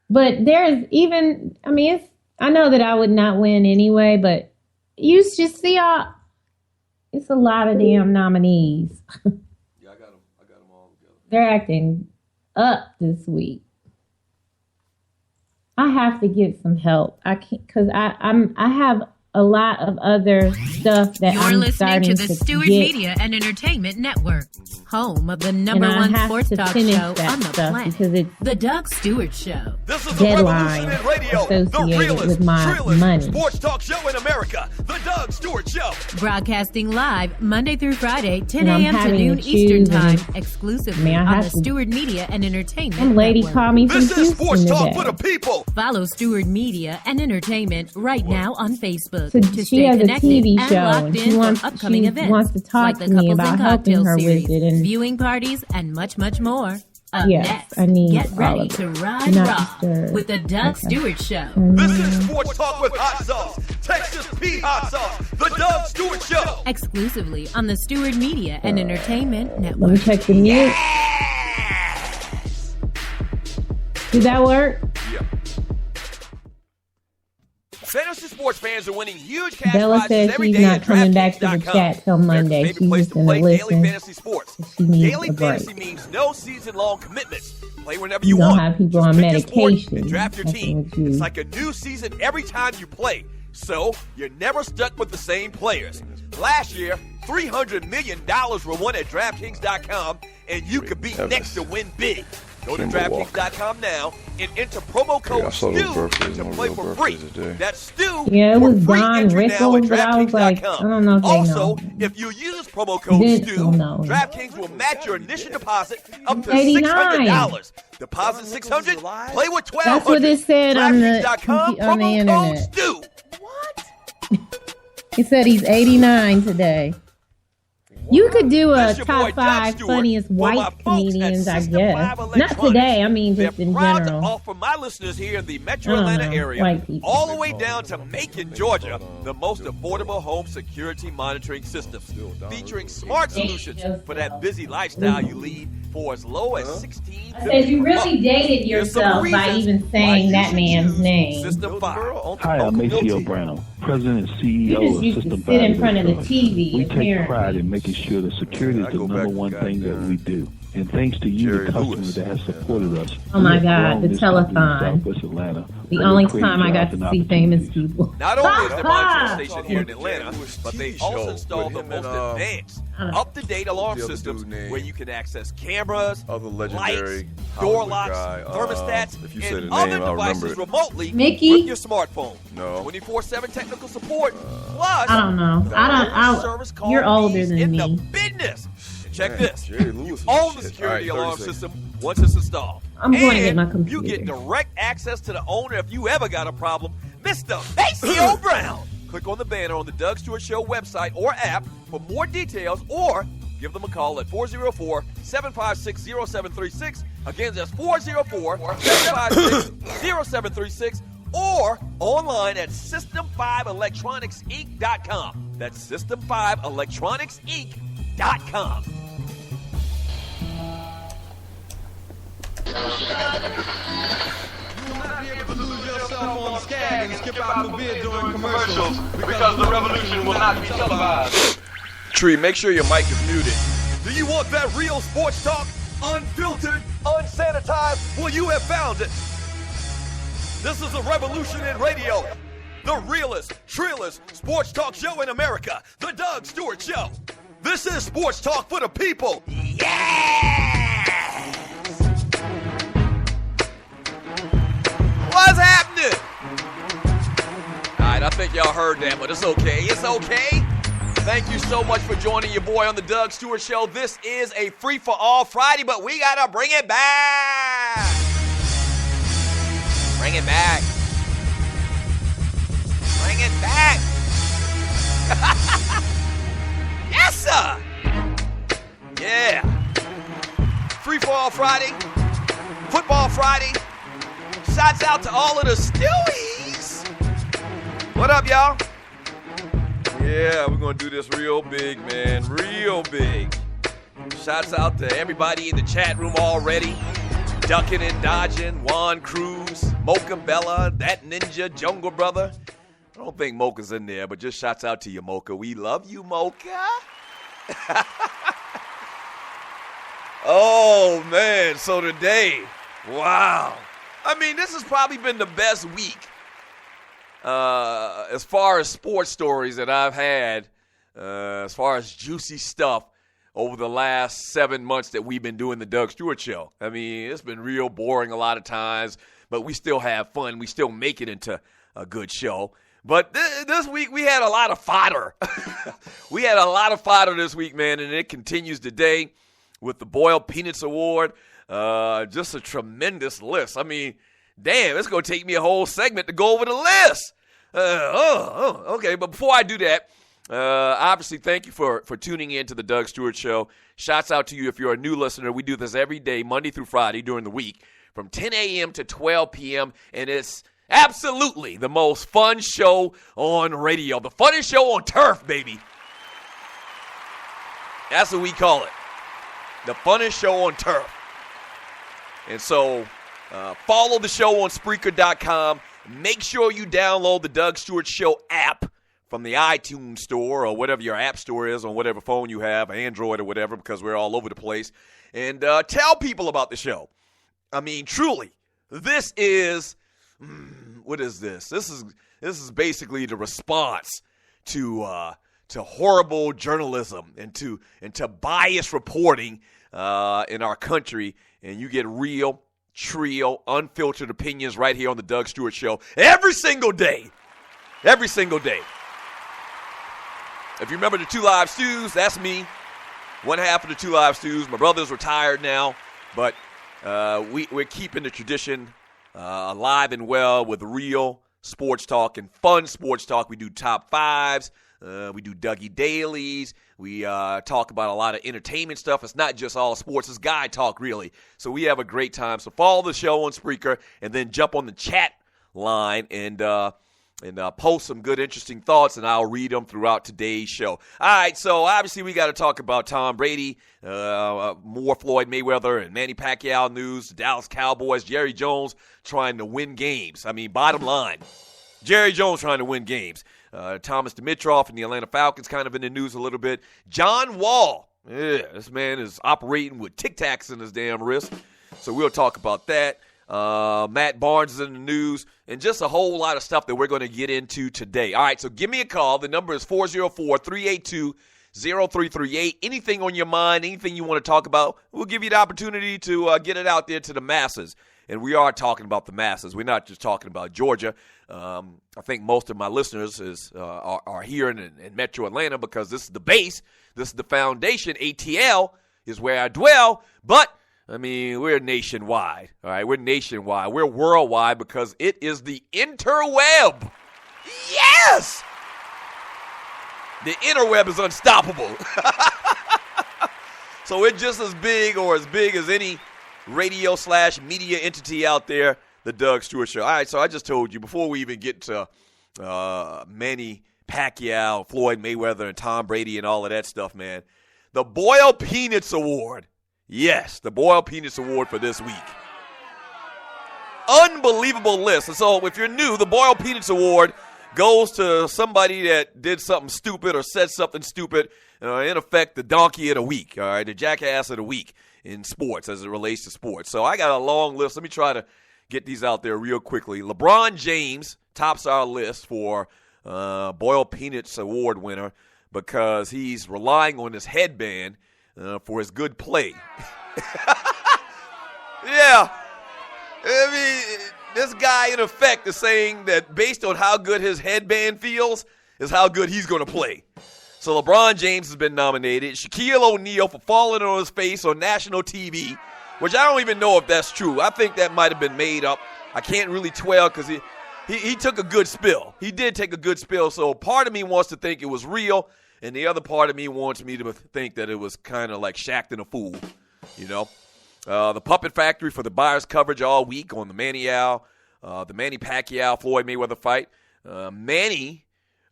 But there's even, I mean, I know that I would not win anyway, but you just see it's a lot of damn nominees. Yeah, I got them all together. They're acting up this week. I have to get some help. I can't, because I have a lot of other stuff that I'm listening starting to the Stewart get. Media and Entertainment Network, home of the number one sports talk show on the planet, because it's the Doug Stewart Show. This is deadline the Revolution in Radio, the associated realest, with my trillest money. sports talk show in America, the Doug Stewart Show. Broadcasting live Monday through Friday, 10 And I'm a.m. to having noon to Eastern choose, Time, and exclusively I on have the to- Stewart Media and Entertainment Some lady Network. called me from This is Houston sports talk today. for the people. Follow Stewart Media and Entertainment right now on Facebook So to she stay has a connected TV and show, locked and in she for wants upcoming events to talk like the to me Couples about and helping Cocktail her series, with it. And viewing parties, and much, much more. Up Yes, next, I need get all ready of to it. ride Not raw disturbed. with the Doug Okay. Stewart Show. This is sports talk with hot sauce, Texas Pete hot sauce, the Doug Stewart Show. Exclusively on the Stewart Media and Entertainment let me Network. check the mute. Did that work? Yeah. Fantasy sports fans are winning huge cash Bella prizes says every she's day not at coming back to the DraftKings.com. chat till Monday. America's favorite She's place just to gonna play daily listen. fantasy sports. She needs Daily a break. fantasy means no season-long commitments. Play whenever You you don't want. have people Just on pick your sport medication. and draft your That's team. what you- It's like a new season every time you play. So you're never stuck with the same players. Last year, $300 million were won at DraftKings.com, and you could be next to win big. Go to DraftKings.com now and enter promo code I saw those STU birthdays, to no play real for free. birthdays today. That's STU Yeah, it for was free Don entry now at Rickles, but I was like, DraftKings.com. I don't know if they Also, know. if you use promo code Vince STU, will know. DraftKings will match your initial deposit up to 89. $600. Deposit $600, play with $1,200. That's what it said on the DraftKings.com, on the promo internet. code STU. He said he's 89 today. You could do a That's your boy, top 5 Stewart, funniest for my white folks at comedians, I System guess. 5 Not Electronics. today, I mean just They're in proud general. to offer my listeners here in the Metro I don't Atlanta know, area, white people. all the way down to Macon, Georgia, the most affordable home security monitoring system, featuring smart solutions for that busy lifestyle you lead for as low as $16. I said you really dated There's some yourself by reasons even why saying you that should man's choose name. System 5. Hi, I'm Maceo Brown, President and You CEO just of used to System sit 5 in front of the Electronics. TV, We take apparently. pride in making sure that security is I the go number back to one thing that goddamn we do. And thanks to you, Jerry the customer Lewis. that has supported us. Oh my we have God, grown the this company in telethon. Southwest Atlanta. The We only create time I got jobs to and see famous opportunities. people. Not only is there Ah! monitoring station here in Atlanta, but they also installed the most advanced, up-to-date alarm the other systems dude's name? where you can access cameras, Other legendary lights, door Hollywood locks, guy. thermostats, If you say and the other name, I'll remember devices it. remotely Mickey? with your smartphone. No. 24/7 technical support. Plus, I don't know. service call You're older fees than in me. the business. And check Man, this. Jerry Lewis You was own the shit. security All right, alarm 30 seconds. system once it's installed. I'm going to get And my computer. you get direct access to the owner if you ever got a problem, Mr. Maceo Brown. Click on the banner on the Doug Stewart Show website or app for more details, or give them a call at 404-756-0736. Again, that's 404-756-0736, or online at System5ElectronicsInc.com. That's System5ElectronicsInc.com. You will not be able to lose yourself on Skag and skip out the bid during commercials because the revolution will not be televised. Tree, make sure your mic is muted. Do you want that real sports talk? Unfiltered, unsanitized? Well, you have found it. This is a revolution in radio. The realest, trillest sports talk show in America. The Doug Stewart Show. This is sports talk for the people. Yes! What's happening? All right, I think y'all heard that, but it's okay. It's okay. Thank you so much for joining your boy on the Doug Stewart Show. This is a free-for-all Friday, but we got to bring it back. Bring it back. Bring it back. Yes, sir. Yeah. Free-for-all Friday. Football Friday. Shouts out to all of the Stewies. What up, y'all? Yeah, we're going to do this real big, man. Real big. Shouts out to everybody in the chat room already. Ducking and dodging, Juan Cruz, Mocha Bella, that ninja, Jungle Brother. I don't think Mocha's in there, but just shouts out to you, Mocha. We love you, Mocha. Oh, man, so today, wow. I mean, this has probably been the best week as far as sports stories that I've had, as far as juicy stuff over the last 7 months that we've been doing the Doug Stewart Show. I mean, it's been real boring a lot of times, but we still have fun. We still make it into a good show. But this week, we had a lot of fodder. We had a lot of fodder this week, man, and it continues today with the Boiled Peanuts Award. Just a tremendous list. I mean, damn, it's going to take me a whole segment to go over the list. Okay, but before I do that, obviously, thank you for tuning in to the Doug Stewart Show. Shouts out to you if you're a new listener. We do this every day, Monday through Friday during the week from 10 a.m. to 12 p.m., and it's absolutely the most fun show on radio. The funnest show on turf, baby. That's what we call it. The funnest show on turf. And so follow the show on Spreaker.com. Make sure you download the Doug Stewart Show app from the iTunes store or whatever your app store is on whatever phone you have, Android or whatever, because we're all over the place. And tell people about the show. I mean, truly, this is, what is this? This is basically the response to horrible journalism and to biased reporting in our country. And you get real, trill, unfiltered opinions right here on the Doug Stewart Show every single day. Every single day. If you remember the Two Live Stews, that's me. One half of the Two Live Stews. My brother's retired now, but we're keeping the tradition alive and well with real sports talk and fun sports talk. We do top fives. We do Dougie Dailies. We talk about a lot of entertainment stuff. It's not just all sports. It's guy talk, really. So we have a great time. So follow the show on Spreaker and then jump on the chat line and post some good, interesting thoughts, and I'll read them throughout today's show. All right, so obviously we got to talk about Tom Brady, more Floyd Mayweather and Manny Pacquiao news, the Dallas Cowboys, Jerry Jones trying to win games. I mean, bottom line, Jerry Jones trying to win games. Thomas Dimitroff and the Atlanta Falcons kind of in the news a little bit. John Wall, this man is operating with Tic Tacs in his damn wrist, so we'll talk about that. Matt Barnes is in the news, and just a whole lot of stuff that we're going to get into today. All right, so give me a call. The number is 404-382-0338. Anything on your mind, anything you want to talk about, we'll give you the opportunity to get it out there to the masses. And we are talking about the masses. We're not just talking about Georgia. I think most of my listeners are here in Metro Atlanta because this is the base. This is the foundation. ATL is where I dwell. But I mean, we're nationwide, all right? We're nationwide. We're worldwide because it is the interweb. Yes! The interweb is unstoppable. So it's just as big or as big as any radio/media entity out there, the Doug Stewart Show. All right, so I just told you, before we even get to Manny Pacquiao, Floyd Mayweather, and Tom Brady and all of that stuff, man, the Boiled Peanuts Award. Yes, the Boiled Peanuts Award for this week. Unbelievable list. And so if you're new, the Boiled Peanuts Award goes to somebody that did something stupid or said something stupid, in effect, the donkey of the week, all right, the jackass of the week in sports as it relates to sports. So I got a long list. Let me try to get these out there real quickly. LeBron James tops our list for Boiled Peanuts Award winner because he's relying on his headband for his good play. Yeah. I mean, this guy, in effect, is saying that based on how good his headband feels is how good he's going to play. So LeBron James has been nominated. Shaquille O'Neal for falling on his face on national TV, which I don't even know if that's true. I think that might have been made up. I can't really tell because he took a good spill. He did take a good spill, so part of me wants to think it was real, and the other part of me wants me to think that it was kind of like Shaq and a fool, you know. The Puppet Factory for the Buyers coverage all week on the Manny Pacquiao, Floyd Mayweather fight. Manny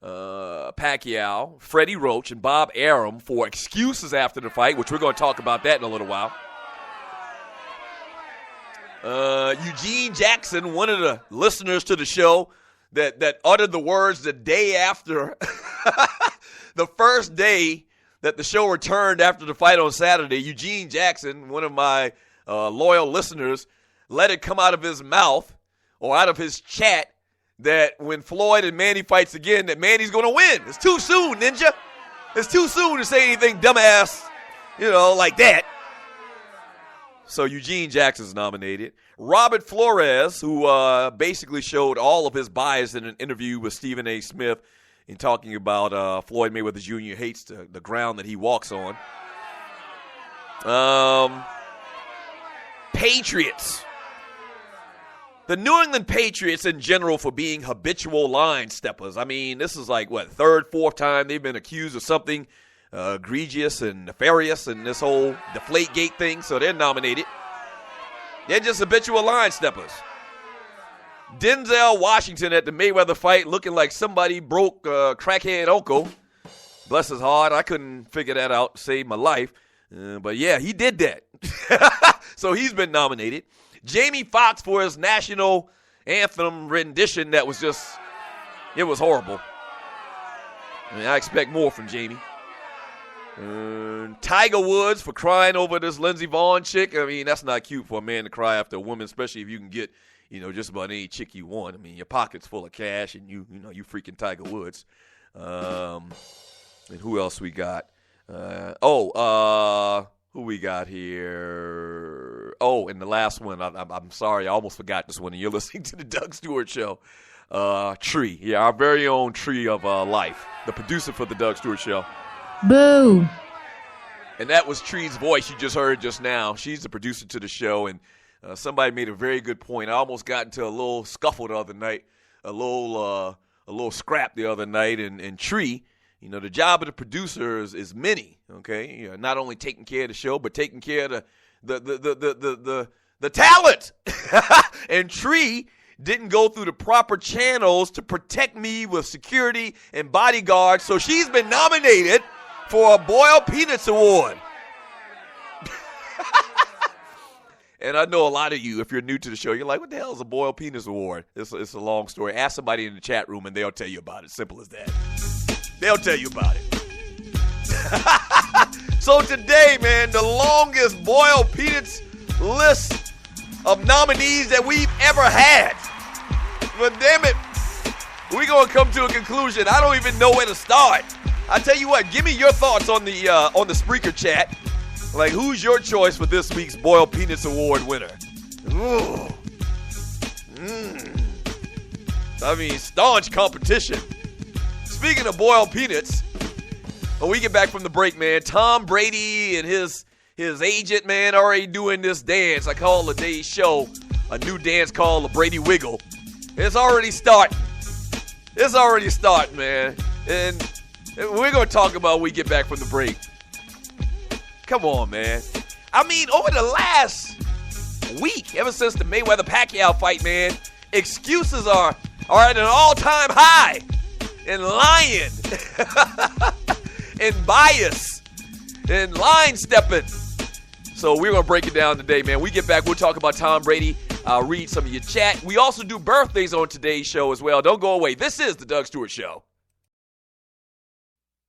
Pacquiao, Freddie Roach, and Bob Arum for excuses after the fight, which we're going to talk about that in a little while. Eugene Jackson, one of the listeners to the show that uttered the words the day after the first day that the show returned after the fight on Saturday. Eugene Jackson, one of my loyal listeners, let it come out of his mouth or out of his chat that when Floyd and Manny fights again, that Manny's going to win. It's too soon, Ninja. It's too soon to say anything dumbass, like that. So Eugene Jackson's nominated. Robert Flores, who basically showed all of his bias in an interview with Stephen A. Smith in talking about Floyd Mayweather Jr. hates the ground that he walks on. Patriots. The New England Patriots in general for being habitual line steppers. I mean, this is like, third, fourth time they've been accused of something egregious and nefarious in this whole Deflategate thing, so they're nominated. They're just habitual line steppers. Denzel Washington at the Mayweather fight looking like somebody broke crackhead uncle. Bless his heart. I couldn't figure that out to save my life. But yeah, he did that. So he's been nominated. Jamie Foxx for his national anthem rendition that was it was horrible. I expect more from Jamie. Tiger Woods for crying over this Lindsey Vonn chick. I mean, that's not cute for a man to cry after a woman, especially if you can get, just about any chick you want. I mean, your pocket's full of cash and you freaking Tiger Woods. And who else we got? Who we got here? Oh, and the last one, I'm sorry, I almost forgot this one, and you're listening to the Doug Stewart Show. Tree. Yeah, our very own Tree of Life, the producer for the Doug Stewart Show. Boo. And that was Tree's voice you just heard just now. She's the producer to the show, and somebody made a very good point. I almost got into a little scuffle the other night, a little scrap the other night, and Tree, the job of the producer is many, okay? Not only taking care of the show, but taking care of the talent. And Tree didn't go through the proper channels to protect me with security and bodyguards, so she's been nominated for a Boiled Peanuts Award. And I know a lot of you, if you're new to the show, you're like, what the hell is a Boiled Peanuts Award? It's a long story. Ask somebody in the chat room, and they'll tell you about it. Simple as that. They'll tell you about it. So today, man, the longest Boiled Peanuts list of nominees that we've ever had. But damn it, we're going to come to a conclusion. I don't even know where to start. I tell you what, give me your thoughts on the Spreaker chat. Like, who's your choice for this week's Boiled Peanuts Award winner? Ooh. I mean, staunch competition. Speaking of boiled peanuts, when we get back from the break, man, Tom Brady and his agent, man, already doing this dance. I call today's show a new dance called the Brady Wiggle. It's already starting. Man. And we're going to talk about when we get back from the break. Come on, man. I mean, over the last week, ever since the Mayweather-Pacquiao fight, man, excuses are at an all-time high. And lying. And bias. And line stepping. So we're going to break it down today, man. We get back, we'll talk about Tom Brady. I'll read some of your chat. We also do birthdays on today's show as well. Don't go away. This is the Doug Stewart Show.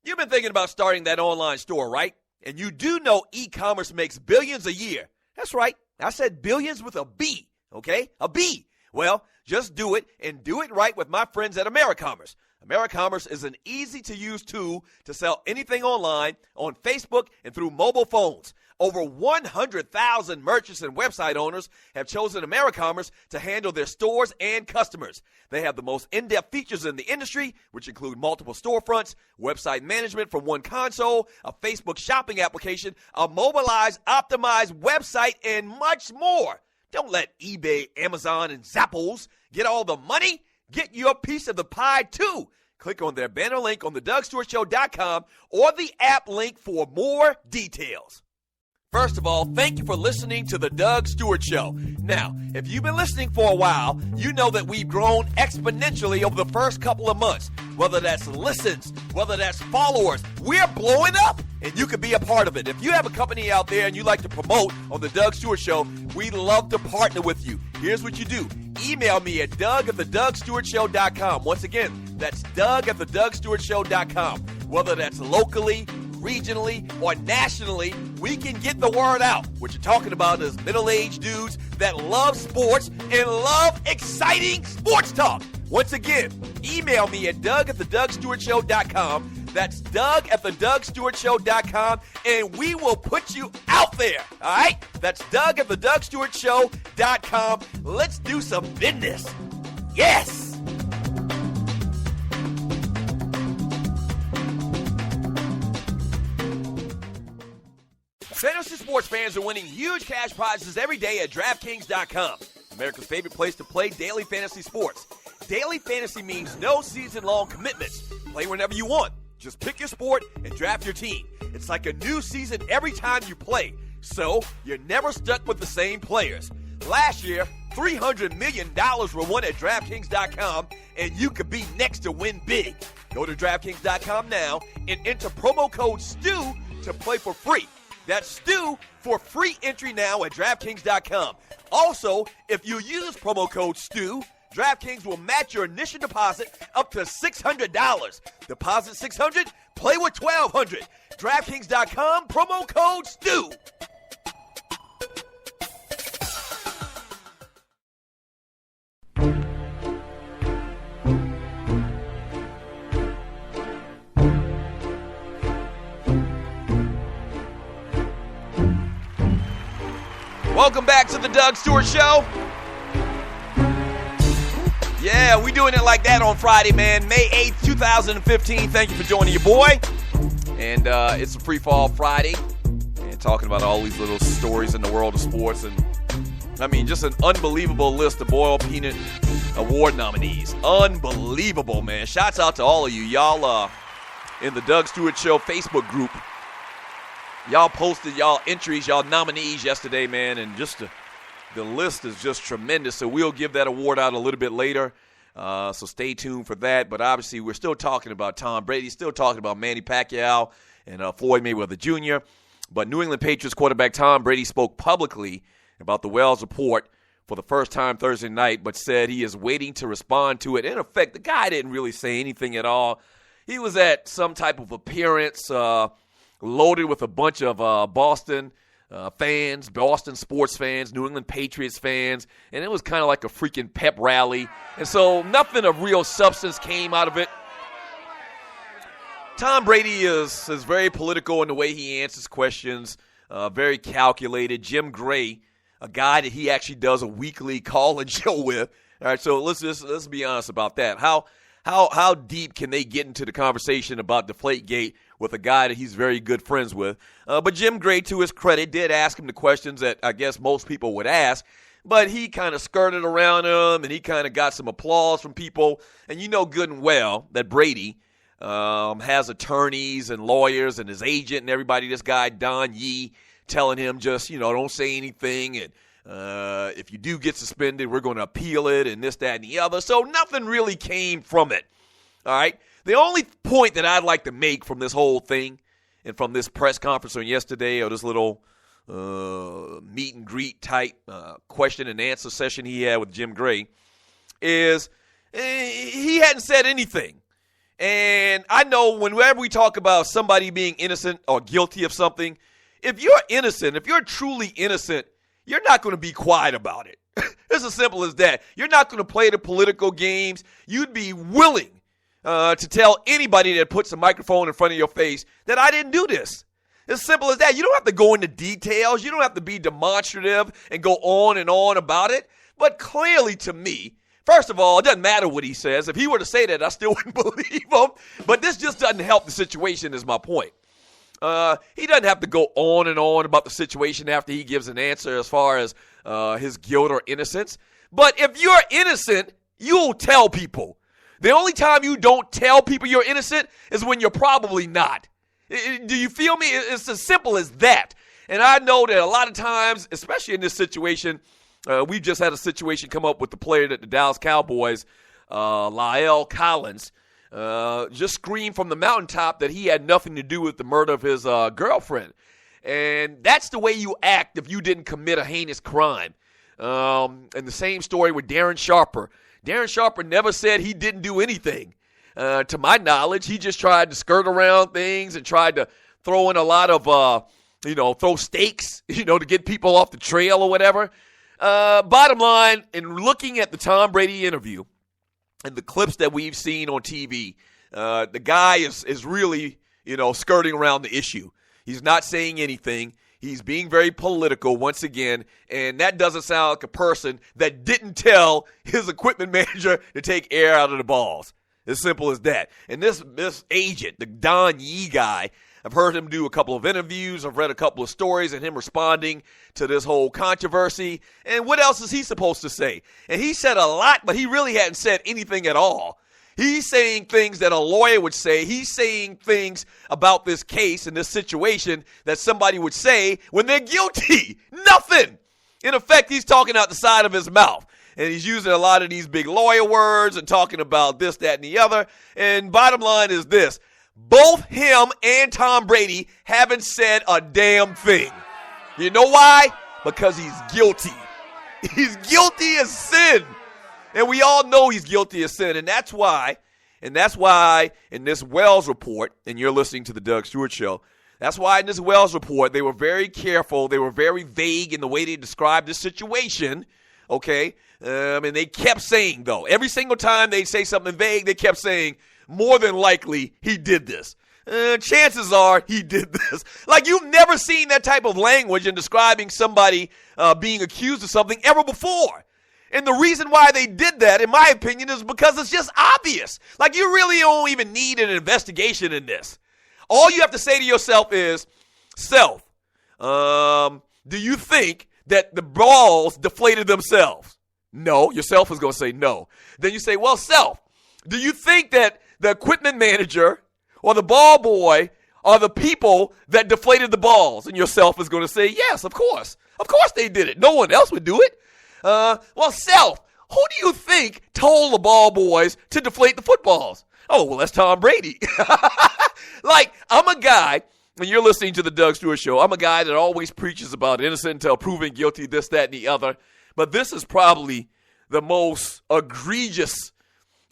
You've been thinking about starting that online store, right? And you do know e-commerce makes billions a year. That's right. I said billions with a B, okay? A B. Well, just do it and do it right with my friends at AmeriCommerce. AmeriCommerce is an easy-to-use tool to sell anything online, on Facebook, and through mobile phones. Over 100,000 merchants and website owners have chosen AmeriCommerce to handle their stores and customers. They have the most in-depth features in the industry, which include multiple storefronts, website management from one console, a Facebook shopping application, a mobilized, optimized website, and much more. Don't let eBay, Amazon, and Zappos get all the money. Get your piece of the pie, too. Click on their banner link on the DougStewartShow.com or the app link for more details. First of all, thank you for listening to the Doug Stewart Show. Now, if you've been listening for a while, you know that we've grown exponentially over the first couple of months. Whether that's listens, whether that's followers, we're blowing up, and you can be a part of it. If you have a company out there and you like to promote on the Doug Stewart Show, we'd love to partner with you. Here's what you do. Email me at doug@thedougstewartshow.com. Once again, that's doug@thedougstewartshow.com. Whether that's locally, regionally, or nationally, we can get the word out. What you're talking about is middle-aged dudes that love sports and love exciting sports talk. Once again, email me at doug@thedougstewartshow.com. That's doug@thedougstewartshow.com, and we will put you out there. All right? That's doug@thedougstewartshow.com. Let's do some business. Yes! Fantasy sports fans are winning huge cash prizes every day at DraftKings.com, America's favorite place to play daily fantasy sports. Daily fantasy means no season-long commitments. Play whenever you want. Just pick your sport and draft your team. It's like a new season every time you play, so you're never stuck with the same players. Last year, $300 million were won at DraftKings.com, and you could be next to win big. Go to DraftKings.com now and enter promo code STU to play for free. That's STU for free entry now at DraftKings.com. Also, if you use promo code STU, DraftKings will match your initial deposit up to $600. Deposit $600, play with $1,200. DraftKings.com, promo code STU. Welcome back to the Doug Stewart Show. Yeah, we doing it like that on Friday, man. May 8th, 2015. Thank you for joining your boy. And it's a free fall Friday. And talking about all these little stories in the world of sports. And, I mean, just an unbelievable list of Boyle Peanut Award nominees. Unbelievable, man. Shouts out to all of you. Y'all in the Doug Stewart Show Facebook group. Y'all posted y'all entries, y'all nominees yesterday, man, and just the list is just tremendous. So we'll give that award out a little bit later, so stay tuned for that. But obviously, we're still talking about Tom Brady, still talking about Manny Pacquiao and Floyd Mayweather Jr. But New England Patriots quarterback Tom Brady spoke publicly about the Wells report for the first time Thursday night, but said he is waiting to respond to it. In effect, the guy didn't really say anything at all. He was at some type of appearance, loaded with a bunch of Boston fans, Boston sports fans, New England Patriots fans, and it was kind of like a freaking pep rally. And so nothing of real substance came out of it. Tom Brady is very political in the way he answers questions, very calculated. Jim Gray, a guy that he actually does a weekly call-in show with. All right, so let's be honest about that. How deep can they get into the conversation about Deflategate with a guy that he's very good friends with? But Jim Gray, to his credit, did ask him the questions that I guess most people would ask, but he kind of skirted around them, and he kind of got some applause from people. And you know good and well that Brady has attorneys and lawyers and his agent and everybody, this guy Don Yee, telling him just, don't say anything, and if you do get suspended, we're going to appeal it, and this, that, and the other. So nothing really came from it. All right. The only point that I'd like to make from this whole thing and from this press conference on yesterday, or this little meet and greet type question and answer session he had with Jim Gray, is he hadn't said anything. And I know whenever we talk about somebody being innocent or guilty of something, if you're innocent, if you're truly innocent, you're not going to be quiet about it. It's as simple as that. You're not going to play the political games. You'd be willing to tell anybody that puts a microphone in front of your face that I didn't do this. It's simple as that. You don't have to go into details. You don't have to be demonstrative and go on and on about it. But clearly to me, first of all, it doesn't matter what he says. If he were to say that, I still wouldn't believe him. But this just doesn't help the situation is my point. He doesn't have to go on and on about the situation after he gives an answer as far as his guilt or innocence. But if you're innocent, you'll tell people. The only time you don't tell people you're innocent is when you're probably not. Do you feel me? It's as simple as that. And I know that a lot of times, especially in this situation, we just had a situation come up with the player that the Dallas Cowboys, La'el Collins, just screamed from the mountaintop that he had nothing to do with the murder of his girlfriend. And that's the way you act if you didn't commit a heinous crime. And the same story with Darren Sharper. Darren Sharper never said he didn't do anything. To my knowledge, he just tried to skirt around things and tried to throw in a lot of, throw stakes, to get people off the trail or whatever. Bottom line, in looking at the Tom Brady interview and the clips that we've seen on TV, the guy is really, skirting around the issue. He's not saying anything. He's being very political once again, and that doesn't sound like a person that didn't tell his equipment manager to take air out of the balls. As simple as that. And this agent, the Don Yee guy, I've heard him do a couple of interviews. I've read a couple of stories and him responding to this whole controversy. And what else is he supposed to say? And he said a lot, but he really hadn't said anything at all. He's saying things that a lawyer would say. He's saying things about this case and this situation that somebody would say when they're guilty. Nothing. In effect, he's talking out the side of his mouth. And he's using a lot of these big lawyer words and talking about this, that, and the other. And bottom line is this. Both him and Tom Brady haven't said a damn thing. You know why? Because he's guilty. He's guilty as sin. And we all know he's guilty of sin. And that's why in this Wells report, and you're listening to the Doug Stewart Show, that's why in this Wells report, they were very careful. They were very vague in the way they described this situation. Okay? And they kept saying, though, every single time they say something vague, they kept saying, more than likely, he did this. Chances are he did this. Like, you've never seen that type of language in describing somebody being accused of something ever before. And the reason why they did that, in my opinion, is because it's just obvious. Like, you really don't even need an investigation in this. All you have to say to yourself is, self, do you think that the balls deflated themselves? No. Yourself is going to say no. Then you say, well, self, do you think that the equipment manager or the ball boy are the people that deflated the balls? And yourself is going to say, yes, of course. Of course they did it. No one else would do it. Well, self, who do you think told the ball boys to deflate the footballs? Oh, well, that's Tom Brady. Like, I'm a guy, and you're listening to the Doug Stewart Show, I'm a guy that always preaches about innocent until proven guilty, this, that, and the other. But this is probably the most egregious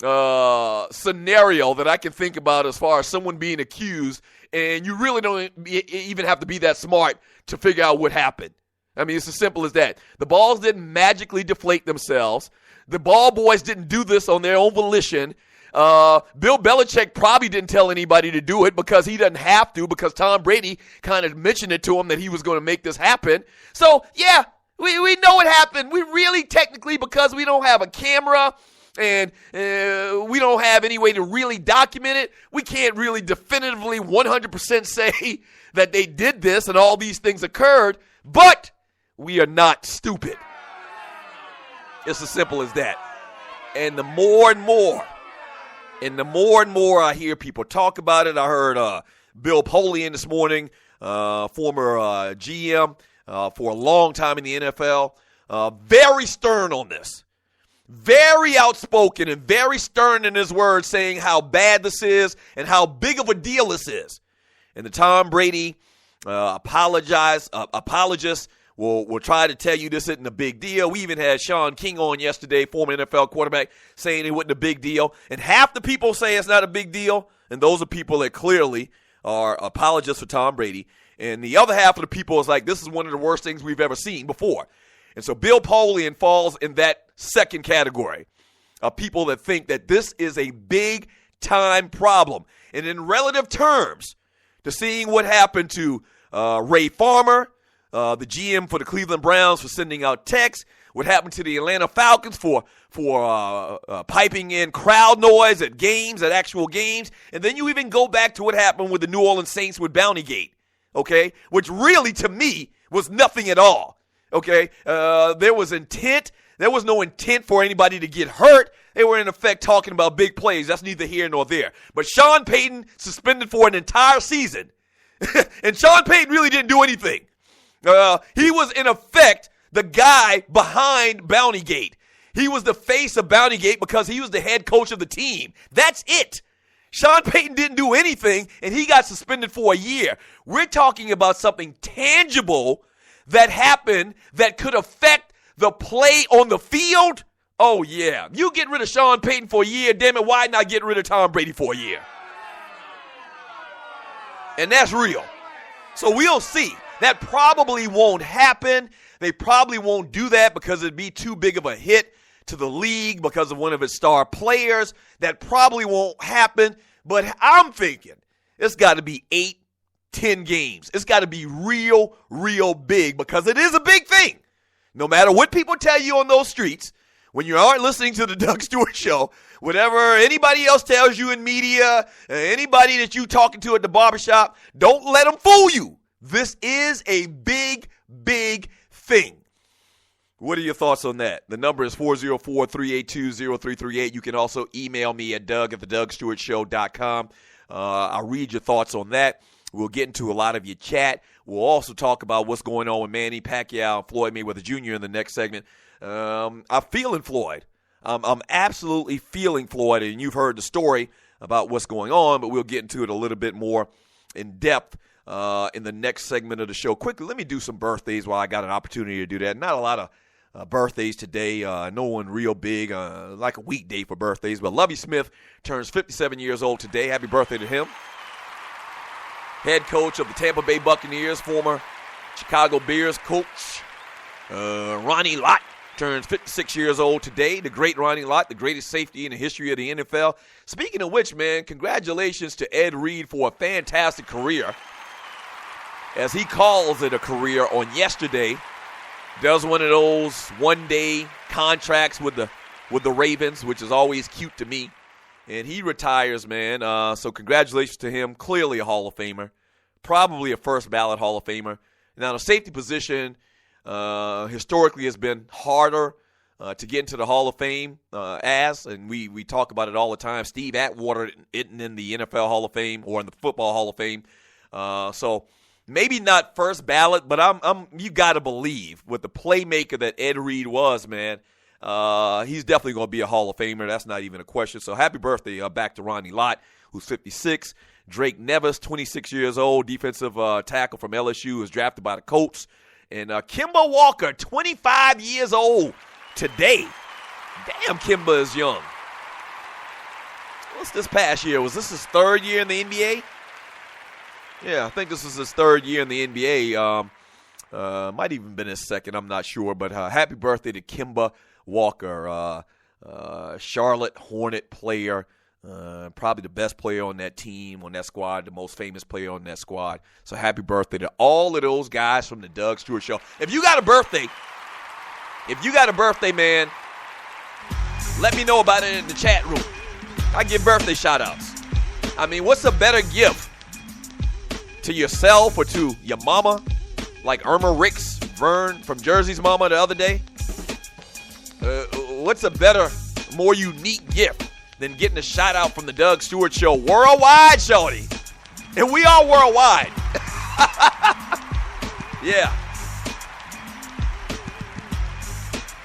scenario that I can think about as far as someone being accused, and you really don't even have to be that smart to figure out what happened. I mean, it's as simple as that. The balls didn't magically deflate themselves. The ball boys didn't do this on their own volition. Bill Belichick probably didn't tell anybody to do it because he doesn't have to, because Tom Brady kind of mentioned it to him that he was going to make this happen. So, yeah, we know it happened. We really technically, because we don't have a camera and we don't have any way to really document it, we can't really definitively 100% say that they did this and all these things occurred, but we are not stupid. It's as simple as that. And the more and more I hear people talk about it, I heard Bill Polian this morning, former GM for a long time in the NFL, very stern on this. Very outspoken and very stern in his words, saying how bad this is and how big of a deal this is. And the Tom Brady apologists will try to tell you this isn't a big deal. We even had Sean King on yesterday, former NFL quarterback, saying it wasn't a big deal. And half the people say it's not a big deal, and those are people that clearly are apologists for Tom Brady. And the other half of the people is like, this is one of the worst things we've ever seen before. And so Bill Polian falls in that second category of people that think that this is a big-time problem. And in relative terms, to seeing what happened to Ray Farmer, the GM for the Cleveland Browns, for sending out texts, what happened to the Atlanta Falcons for piping in crowd noise at games, at actual games, and then you even go back to what happened with the New Orleans Saints with Bountygate, okay, which really, to me, was nothing at all, okay? There was intent. There was no intent for anybody to get hurt. They were, in effect, talking about big plays. That's neither here nor there. But Sean Payton suspended for an entire season, and Sean Payton really didn't do anything. He was, in effect, the guy behind Bountygate. He was the face of Bountygate because he was the head coach of the team. That's it. Sean Payton didn't do anything, and he got suspended for a year. We're talking about something tangible that happened that could affect the play on the field. Oh, yeah. You get rid of Sean Payton for a year, damn it, why not get rid of Tom Brady for a year? And that's real. So we'll see. That probably won't happen. They probably won't do that because it'd be too big of a hit to the league because of one of its star players. That probably won't happen. But I'm thinking it's got to be 8-10 games. It's got to be real, real big because it is a big thing. No matter what people tell you on those streets, when you aren't listening to the Doug Stewart Show, whatever anybody else tells you in media, anybody that you talking to at the barbershop, don't let them fool you. This is a big, big thing. What are your thoughts on that? The number is 404-382-0338. You can also email me at doug@thedougstewartshow.com. I'll read your thoughts on that. We'll get into a lot of your chat. We'll also talk about what's going on with Manny Pacquiao and Floyd Mayweather Jr. in the next segment. I'm feeling Floyd. I'm absolutely feeling Floyd, and you've heard the story about what's going on, but we'll get into it a little bit more in depth in the next segment of the show. Quickly, let me do some birthdays while I got an opportunity to do that. Not a lot of birthdays today. No one real big, like a weekday for birthdays. But Lovie Smith turns 57 years old today. Happy birthday to him. Head coach of the Tampa Bay Buccaneers, former Chicago Bears coach Ronnie Lott turns 56 years old today. The great Ronnie Lott, the greatest safety in the history of the NFL. Speaking of which, man, congratulations to Ed Reed for a fantastic career, as he calls it a career, on yesterday. Does one of those one-day contracts with the Ravens, which is always cute to me. And he retires, man. So congratulations to him. Clearly a Hall of Famer. Probably a first-ballot Hall of Famer. Now, the safety position historically has been harder to get into the Hall of Fame and we talk about it all the time. Steve Atwater isn't in the NFL Hall of Fame or in the Football Hall of Fame. So maybe not first ballot, but you got to believe with the playmaker that Ed Reed was, man, he's definitely going to be a Hall of Famer. That's not even a question. So happy birthday back to Ronnie Lott, who's 56. Drake Nevis, 26 years old, defensive tackle from LSU, was drafted by the Colts. And Kemba Walker, 25 years old today. Damn, Kemba is young. What's this past year? Was this his third year in the NBA? Yeah, I think this is his third year in the NBA. Might even been his second, I'm not sure. But happy birthday to Kemba Walker, Charlotte Hornet player. Probably the best player on that team, on that squad, the most famous player on that squad. So happy birthday to all of those guys from the Doug Stewart Show. If you got a birthday, man, let me know about it in the chat room. I give birthday shout-outs. I mean, what's a better gift to yourself or to your mama, like Irma Ricks, Vern from Jersey's mama the other day? What's a better, more unique gift than getting a shout out from the Doug Stewart Show worldwide, shorty? And we are worldwide. Yeah.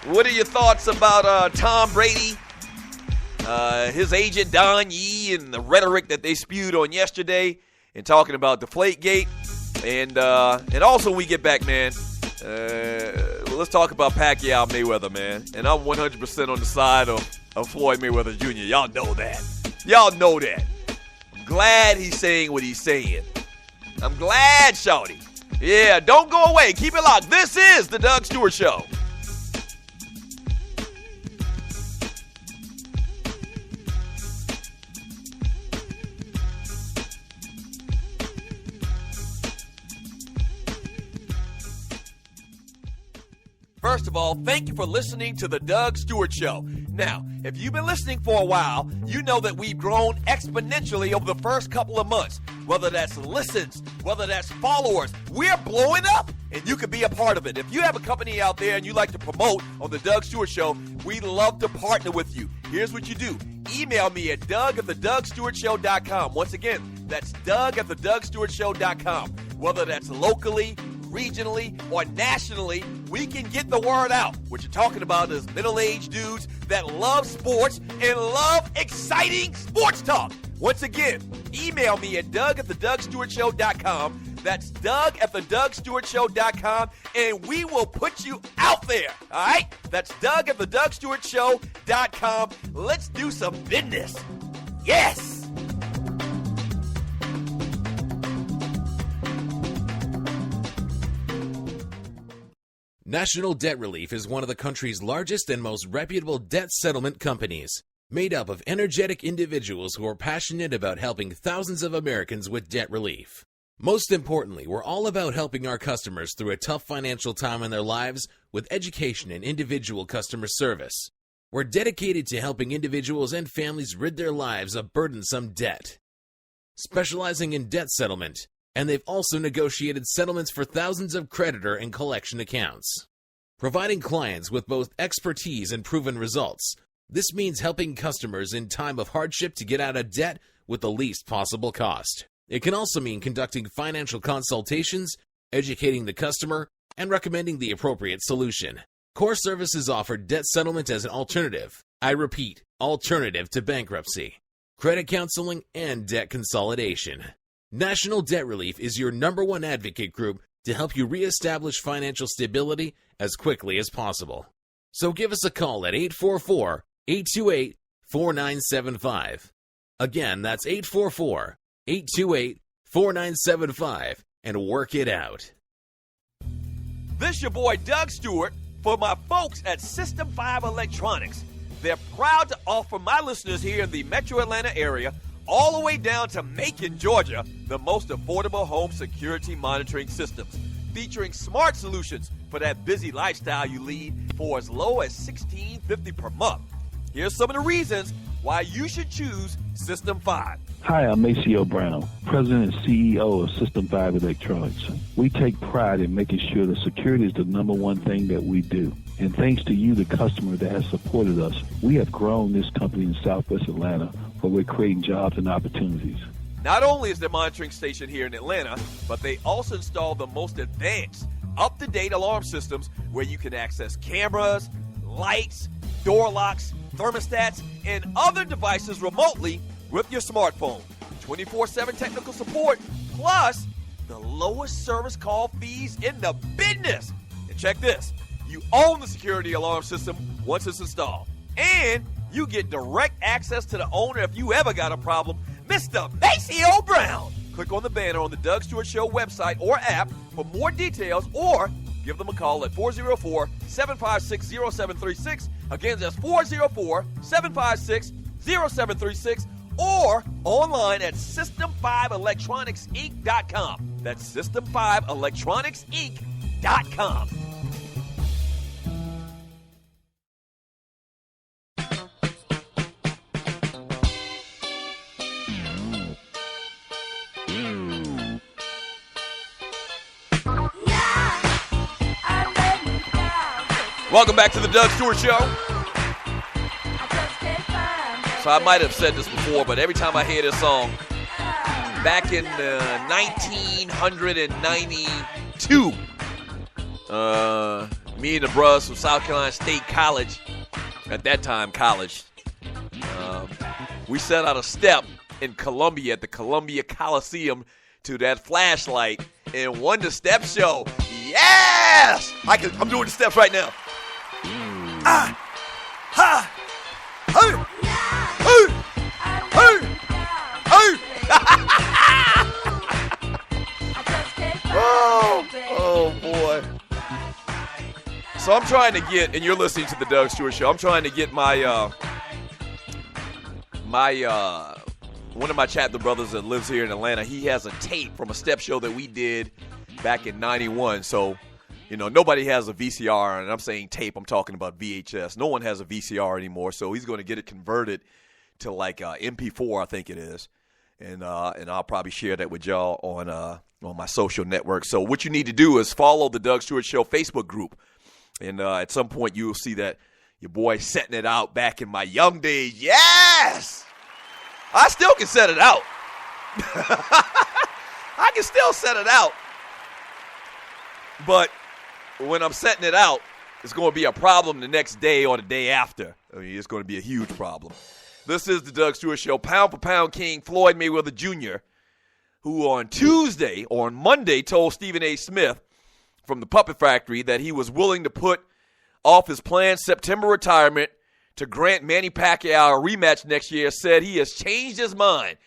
What are your thoughts about Tom Brady, his agent Don Yee, and the rhetoric that they spewed on yesterday, and talking about Deflategate? And also when we get back, man, let's talk about Pacquiao Mayweather, man. And I'm 100% on the side of Floyd Mayweather Jr. Y'all know that. I'm glad he's saying what he's saying. I'm glad, shawty. Yeah, don't go away. Keep it locked. This is the Doug Stewart Show. First of all, thank you for listening to the Doug Stewart Show. Now, if you've been listening for a while, you know that we've grown exponentially over the first couple of months. Whether that's listens, whether that's followers, we're blowing up, and you can be a part of it. If you have a company out there and you like to promote on the Doug Stewart Show, we'd love to partner with you. Here's what you do. Email me at doug@thedougstewartshow.com. Once again, that's doug@thedougstewartshow.com. Whether that's locally, regionally, or nationally, we can get the word out. What you're talking about is middle-aged dudes that love sports and love exciting sports talk. Once again, email me at doug@thedougstewartshow.com. That's doug@thedougstewartshow.com, and we will put you out there, all right? That's doug@thedougstewartshow.com. Let's do some business. Yes! National Debt Relief is one of the country's largest and most reputable debt settlement companies, made up of energetic individuals who are passionate about helping thousands of Americans with debt relief. Most importantly, we're all about helping our customers through a tough financial time in their lives with education and individual customer service. We're dedicated to helping individuals and families rid their lives of burdensome debt. Specializing in debt settlement, and they've also negotiated settlements for thousands of creditor and collection accounts. Providing clients with both expertise and proven results, this means helping customers in time of hardship to get out of debt with the least possible cost. It can also mean conducting financial consultations, educating the customer, and recommending the appropriate solution. Core Services offer debt settlement as an alternative. I repeat, alternative to bankruptcy, credit counseling, and debt consolidation. National Debt Relief is your #1 advocate group to help you reestablish financial stability as quickly as possible. So give us a call at 844-828-4975. Again, that's 844-828-4975, and work it out. This your boy Doug Stewart for my folks at System 5 Electronics. They're proud to offer my listeners here in the Metro Atlanta area, all the way down to Macon, Georgia, the most affordable home security monitoring systems, featuring smart solutions for that busy lifestyle you lead for as low as $16.50 per month. Here's some of the reasons why you should choose System 5. Hi, I'm Maceo Brown, President and CEO of System 5 Electronics. We take pride in making sure that security is the #1 thing that we do. And thanks to you, the customer that has supported us, we have grown this company in Southwest Atlanta, where we're creating jobs and opportunities. Not only is their monitoring station here in Atlanta, but they also install the most advanced, up-to-date alarm systems where you can access cameras, lights, door locks, thermostats, and other devices remotely with your smartphone. 24/7 technical support, plus the lowest service call fees in the business. And check this, you own the security alarm system once it's installed. And you get direct access to the owner if you ever got a problem, Mr. Maceo Brown. Click on the banner on the Doug Stewart Show website or app for more details, or give them a call at 404-756-0736. Again, that's 404-756-0736, or online at System5electronicsinc.com. That's System5electronicsinc.com. Welcome back to the Doug Stewart Show. So I might have said this before, but every time I hear this song, back in 1992, me and the bros from South Carolina State College, at that time college, we set out a step in Columbia at the Columbia Coliseum to that flashlight and won the step show. Yes! I'm doing the steps right now. Ah! Ha! Hey! Hey! Hey! Oh, boy. So I'm trying to get, and you're listening to the Doug Stewart Show, I'm trying to get my one of my chapter brothers that lives here in Atlanta, he has a tape from a step show that we did back in 91. So, you know, nobody has a VCR, and I'm saying tape, I'm talking about VHS. No one has a VCR anymore, so he's going to get it converted to like MP4, I think it is. And I'll probably share that with y'all on my social network. So what you need to do is follow the Doug Stewart Show Facebook group. And at some point you'll see that your boy setting it out back in my young days. Yes! I still can set it out. I can still set it out. But when I'm setting it out, it's going to be a problem the next day or the day after. I mean, it's going to be a huge problem. This is the Doug Stewart Show. Pound for pound king Floyd Mayweather Jr., who on Tuesday or on Monday told Stephen A. Smith from the Puppet Factory that he was willing to put off his planned September retirement to grant Manny Pacquiao a rematch next year, said he has changed his mind.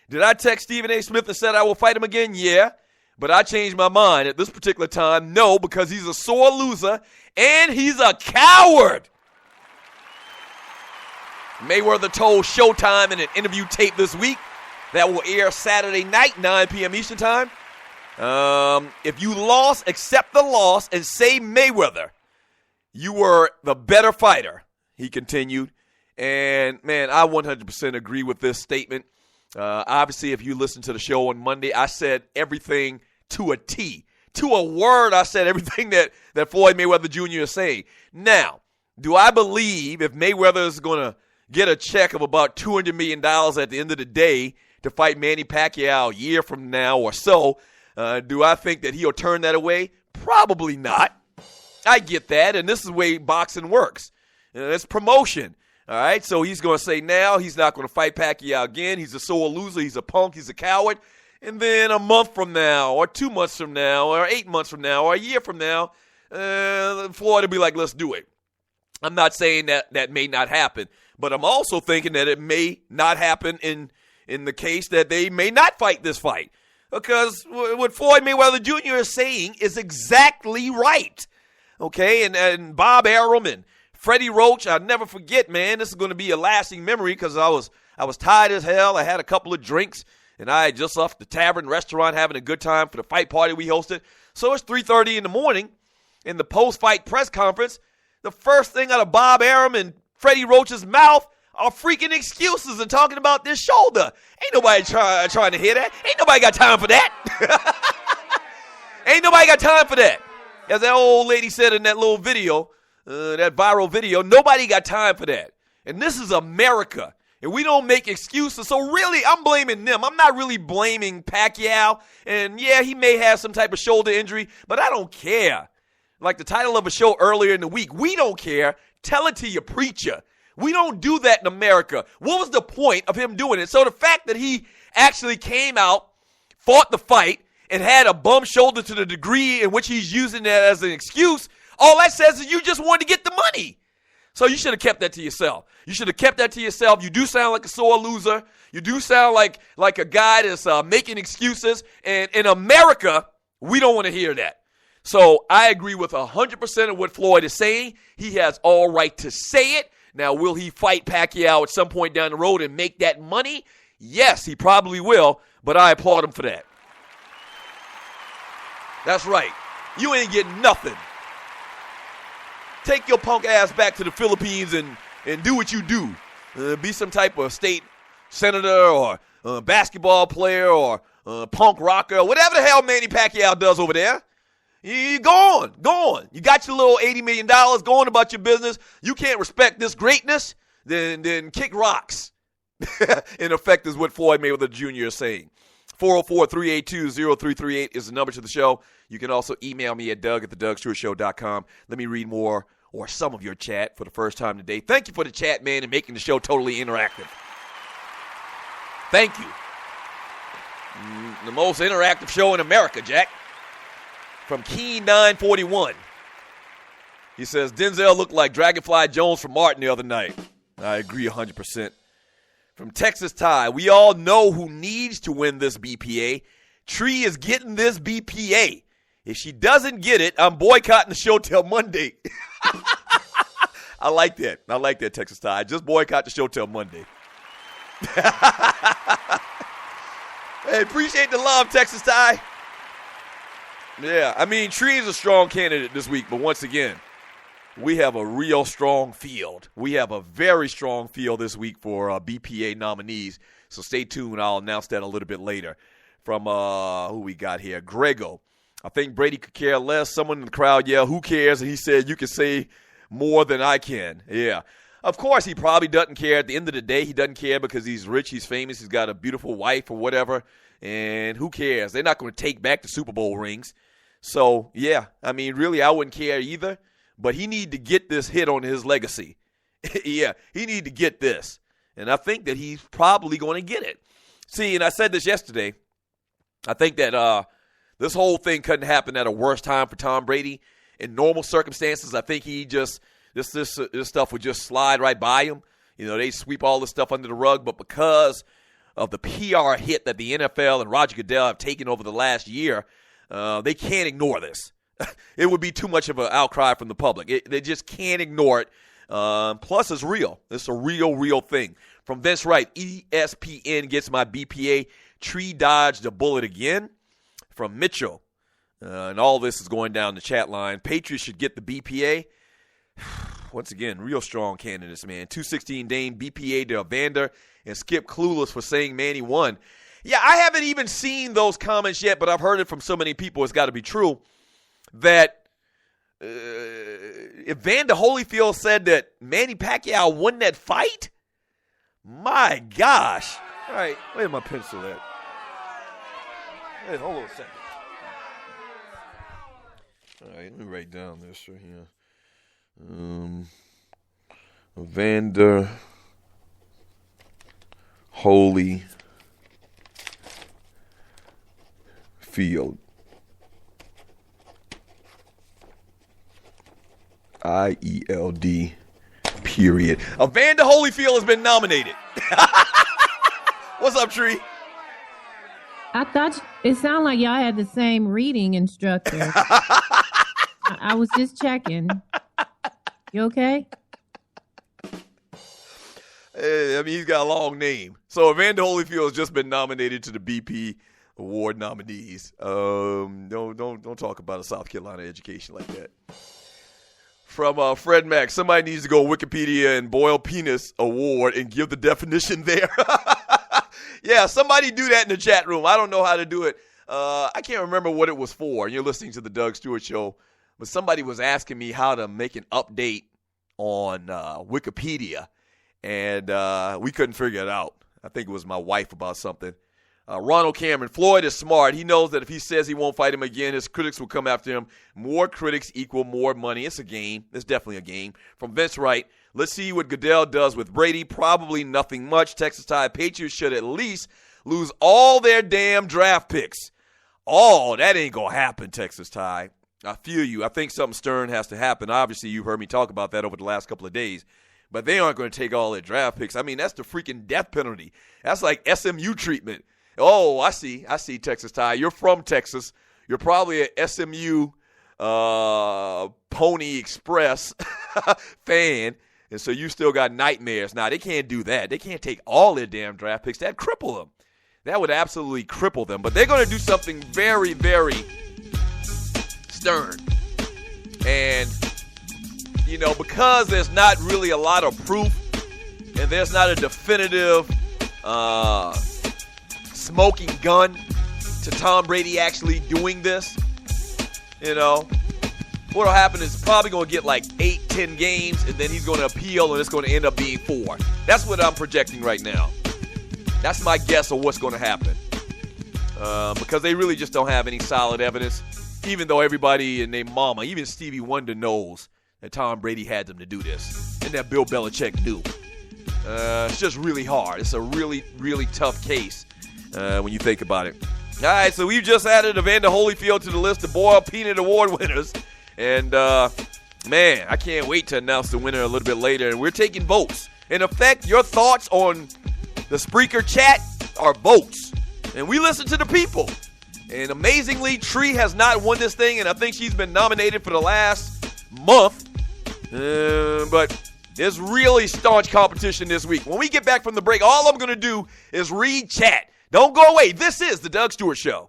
Did I text Stephen A. Smith and said I will fight him again? Yeah. But I changed my mind at this particular time. No, because he's a sore loser and he's a coward. Mayweather told Showtime in an interview tape this week that will air Saturday night, 9 p.m. Eastern Time. If you lost, accept the loss and say Mayweather, you were the better fighter, he continued. And, man, I 100% agree with this statement. Obviously, if you listen to the show on Monday, I said everything to a T. To a word, I said everything that Floyd Mayweather Jr. is saying. Now, do I believe if Mayweather is going to get a check of about $200 million at the end of the day to fight Manny Pacquiao a year from now or so, do I think that he'll turn that away? Probably not. I get that, and this is the way boxing works. It's promotion. All right, so he's going to say now he's not going to fight Pacquiao again. He's a sore loser. He's a punk. He's a coward. And then a month from now or 2 months from now or 8 months from now or a year from now, Floyd will be like, let's do it. I'm not saying that may not happen, but I'm also thinking that it may not happen in the case that they may not fight this fight. Because what Floyd Mayweather Jr. is saying is exactly right. Okay, and Bob Arum and Freddie Roach, I'll never forget, man. This is going to be a lasting memory because I was tired as hell. I had a couple of drinks, and I had just left the tavern restaurant having a good time for the fight party we hosted. So it's 3:30 in the morning. In the post-fight press conference, the first thing out of Bob Arum and Freddie Roach's mouth are freaking excuses and talking about this shoulder. Ain't nobody trying to hear that. Ain't nobody got time for that. Ain't nobody got time for that. As that old lady said in that little video, that viral video, nobody got time for that. And this is America. And we don't make excuses. So really, I'm blaming them. I'm not really blaming Pacquiao. And yeah, he may have some type of shoulder injury, but I don't care. Like the title of a show earlier in the week, we don't care. Tell it to your preacher. We don't do that in America. What was the point of him doing it? So the fact that he actually came out, fought the fight, and had a bum shoulder to the degree in which he's using that as an excuse, all that says is you just wanted to get the money. So you should have kept that to yourself. You should have kept that to yourself. You do sound like a sore loser. You do sound like a guy that's making excuses. And in America, we don't want to hear that. So I agree with 100% of what Floyd is saying. He has all right to say it. Now, will he fight Pacquiao at some point down the road and make that money? Yes, he probably will, but I applaud him for that. That's right. You ain't getting nothing. Take your punk ass back to the Philippines and do what you do. Be some type of state senator or basketball player or punk rocker or whatever the hell Manny Pacquiao does over there. You go on. You got your little $80 million, go on about your business. You can't respect this greatness, then kick rocks. In effect is what Floyd Mayweather Jr. is saying. 404-382-0338 is the number to the show. You can also email me at doug@thedougstewartshow.com. Let me read more or some of your chat for the first time today. Thank you for the chat, man, and making the show totally interactive. Thank you. The most interactive show in America, Jack. From Keen 941. He says, Denzel looked like Dragonfly Jones from Martin the other night. I agree 100%. From Texas Ty, we all know who needs to win this BPA. Tree is getting this BPA. If she doesn't get it, I'm boycotting the show till Monday. I like that. I like that, Texas Ty. Just boycott the show till Monday. Hey, appreciate the love, Texas Ty. Yeah, I mean, Tree is a strong candidate this week, but once again, we have a real strong field. We have a very strong field this week for BPA nominees, so stay tuned. I'll announce that a little bit later. From who we got here, Grego. I think Brady could care less. Someone in the crowd yelled, who cares? And he said, you can say more than I can. Yeah. Of course, he probably doesn't care. At the end of the day, he doesn't care because he's rich, he's famous, he's got a beautiful wife or whatever, and who cares? They're not going to take back the Super Bowl rings. So, yeah, I mean, really, I wouldn't care either. But he need to get this hit on his legacy. Yeah, he need to get this. And I think that he's probably going to get it. See, and I said this yesterday. I think that this whole thing couldn't happen at a worse time for Tom Brady. In normal circumstances, I think he just this stuff would just slide right by him. You know, they sweep all this stuff under the rug. But because of the PR hit that the NFL and Roger Goodell have taken over the last year, they can't ignore this. It would be too much of an outcry from the public. They just can't ignore it. Plus, it's real. It's a real thing. From Vince Wright, ESPN gets my BPA. Tree dodged a bullet again. From Mitchell, and all this is going down the chat line. Patriots should get the BPA. Once again, real strong candidates, man. 216 Dame, BPA to Evander, and Skip Clueless for saying Manny won. Yeah, I haven't even seen those comments yet, but I've heard it from so many people, it's got to be true, that Evander Holyfield said that Manny Pacquiao won that fight? My gosh. All right, where's my pencil at? Hey, hold on a second. All right, let me write down this right here. Evander Holyfield. IELD, period. Evander Holyfield has been nominated. What's up, Tree? I thought it sounded like y'all had the same reading instructor. I was just checking. You okay? I mean, he's got a long name. So Evander Holyfield has just been nominated to the BP Award nominees. Don't talk about a South Carolina education like that. From Fred Mack, somebody needs to go Wikipedia and Boyle Penis Award and give the definition there. Yeah, somebody do that in the chat room. I don't know how to do it. I can't remember what it was for. You're listening to the Doug Stewart Show, but somebody was asking me how to make an update on Wikipedia, and we couldn't figure it out. I think it was my wife about something. Ronald Cameron, Floyd is smart. He knows that if he says he won't fight him again, his critics will come after him. More critics equal more money. It's a game. It's definitely a game. From Vince Wright, let's see what Goodell does with Brady. Probably nothing much. Texas Tide Patriots should at least lose all their damn draft picks. Oh, that ain't going to happen, Texas Tide. I feel you. I think something stern has to happen. Obviously, you've heard me talk about that over the last couple of days. But they aren't going to take all their draft picks. I mean, that's the freaking death penalty. That's like SMU treatment. Oh, I see, Texas Tide. You're from Texas. You're probably an SMU Pony Express fan, and so you still got nightmares. Now, they can't do that. They can't take all their damn draft picks. That'd cripple them. That would absolutely cripple them. But they're going to do something very, very stern. And, you know, because there's not really a lot of proof and there's not a definitive smoking gun to Tom Brady actually doing this, you know, what'll happen is probably going to get like 8-10 games, and then he's going to appeal, and it's going to end up being 4. That's what I'm projecting right now. That's my guess of what's going to happen. Because they really just don't have any solid evidence, even though everybody and their mama, even Stevie Wonder knows that Tom Brady had them to do this, and that Bill Belichick knew. It's just really hard. It's a really, really tough case. When you think about it. All right, so we've just added Evander Holyfield to the list of Boyle Peanut Award winners. And, man, I can't wait to announce the winner a little bit later. And we're taking votes. In effect, your thoughts on the Spreaker chat are votes. And we listen to the people. And amazingly, Tree has not won this thing, and I think she's been nominated for the last month. But there's really staunch competition this week. When we get back from the break, all I'm going to do is read chat. Don't go away. This is the Doug Stewart Show.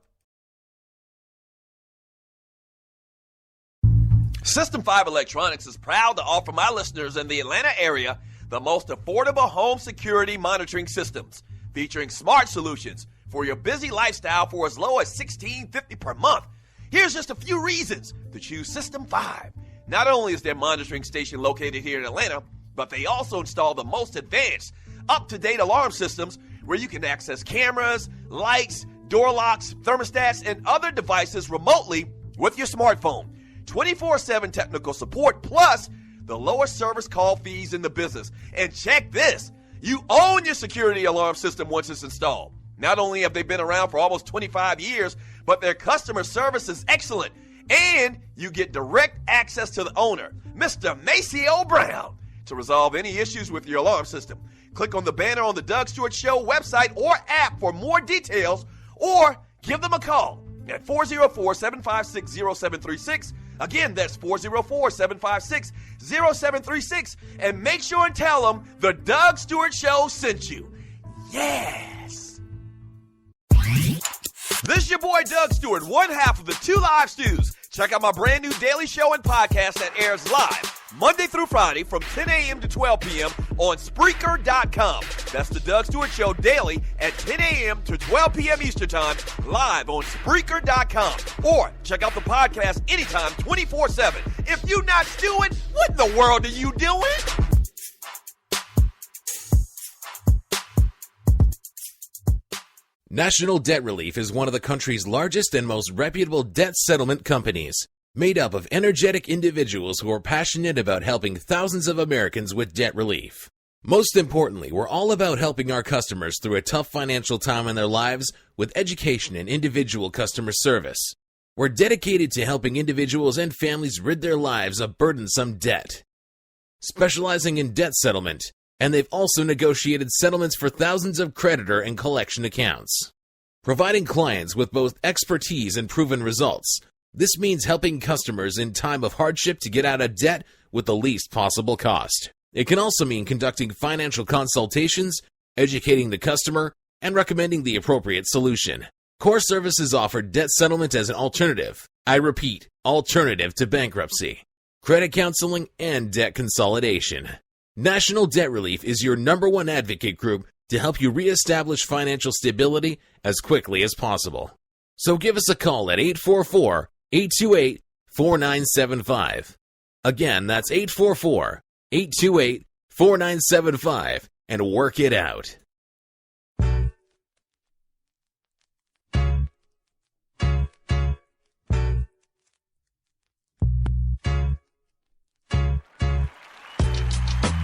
System 5 Electronics is proud to offer my listeners in the Atlanta area the most affordable home security monitoring systems, featuring smart solutions for your busy lifestyle for as low as $16.50 per month. Here's just a few reasons to choose System 5. Not only is their monitoring station located here in Atlanta, but they also install the most advanced, up-to-date alarm systems where you can access cameras, lights, door locks, thermostats, and other devices remotely with your smartphone. 24/7 technical support plus the lowest service call fees in the business. And check this. You own your security alarm system once it's installed. Not only have they been around for almost 25 years, but their customer service is excellent. And you get direct access to the owner, Mr. Maceo Brown, to resolve any issues with your alarm system. Click on the banner on the Doug Stewart Show website or app for more details, or give them a call at 404-756-0736. Again, that's 404-756-0736. And make sure and tell them the Doug Stewart Show sent you. Yes! This is your boy Doug Stewart, one half of the Two Live Stews. Check out my brand new daily show and podcast that airs live Monday through Friday from 10 a.m. to 12 p.m. on Spreaker.com. That's the Doug Stewart Show daily at 10 a.m. to 12 p.m. Eastern Time, live on Spreaker.com. Or check out the podcast anytime, 24/7. If you're not stewing, what in the world are you doing? National Debt Relief is one of the country's largest and most reputable debt settlement companies, made up of energetic individuals who are passionate about helping thousands of Americans with debt relief. Most importantly, we're all about helping our customers through a tough financial time in their lives with education and individual customer service. We're dedicated to helping individuals and families rid their lives of burdensome debt. Specializing in debt settlement, and they've also negotiated settlements for thousands of creditor and collection accounts. Providing clients with both expertise and proven results, this means helping customers in time of hardship to get out of debt with the least possible cost. It can also mean conducting financial consultations, educating the customer, and recommending the appropriate solution. Core Services offer debt settlement as an alternative. I repeat, alternative to bankruptcy, credit counseling, and debt consolidation. National Debt Relief is your #1 advocate group to help you reestablish financial stability as quickly as possible. So give us a call at 844-828-4975. Again, that's 844-828-4975, and work it out.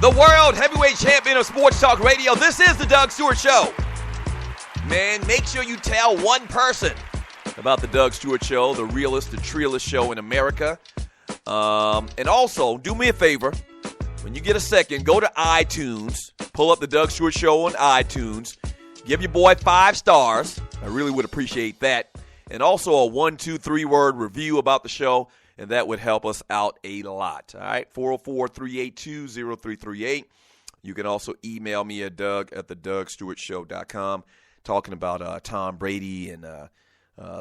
The world heavyweight champion of sports talk radio. This is the Doug Stewart Show. Man, make sure you tell one person about the Doug Stewart Show, the realest, the treeless show in America. And also, do me a favor. When you get a second, go to iTunes. Pull up the Doug Stewart Show on iTunes. Give your boy 5 stars. I really would appreciate that. And also a 1, 2, 3 word review about the show. And that would help us out a lot. All right, 404-382-0338. You can also email me at doug@thedugstewartshow.com, talking about Tom Brady and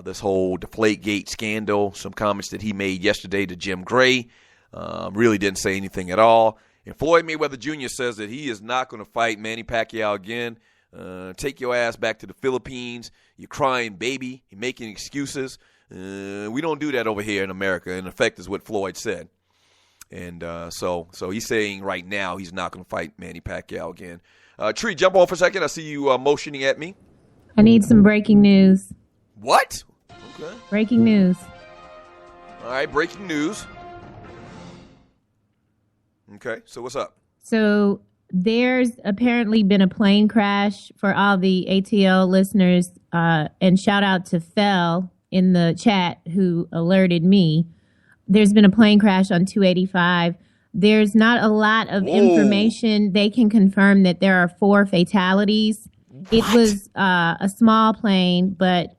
this whole Deflategate scandal, some comments that he made yesterday to Jim Gray. Really didn't say anything at all. And Floyd Mayweather Jr. says that he is not going to fight Manny Pacquiao again. Take your ass back to the Philippines. You're crying baby. You're making excuses. We don't do that over here in America. In effect, is what Floyd said. And so he's saying right now he's not going to fight Manny Pacquiao again. Tree, jump on for a second. I see you motioning at me. I need some breaking news. What? Okay. Breaking news. All right, breaking news. Okay, so what's up? So there's apparently been a plane crash for all the ATL listeners, and shout out to Fel in the chat who alerted me. There's been a plane crash on 285. There's not a lot of information. They can confirm that there are 4 fatalities. What? It was a small plane, but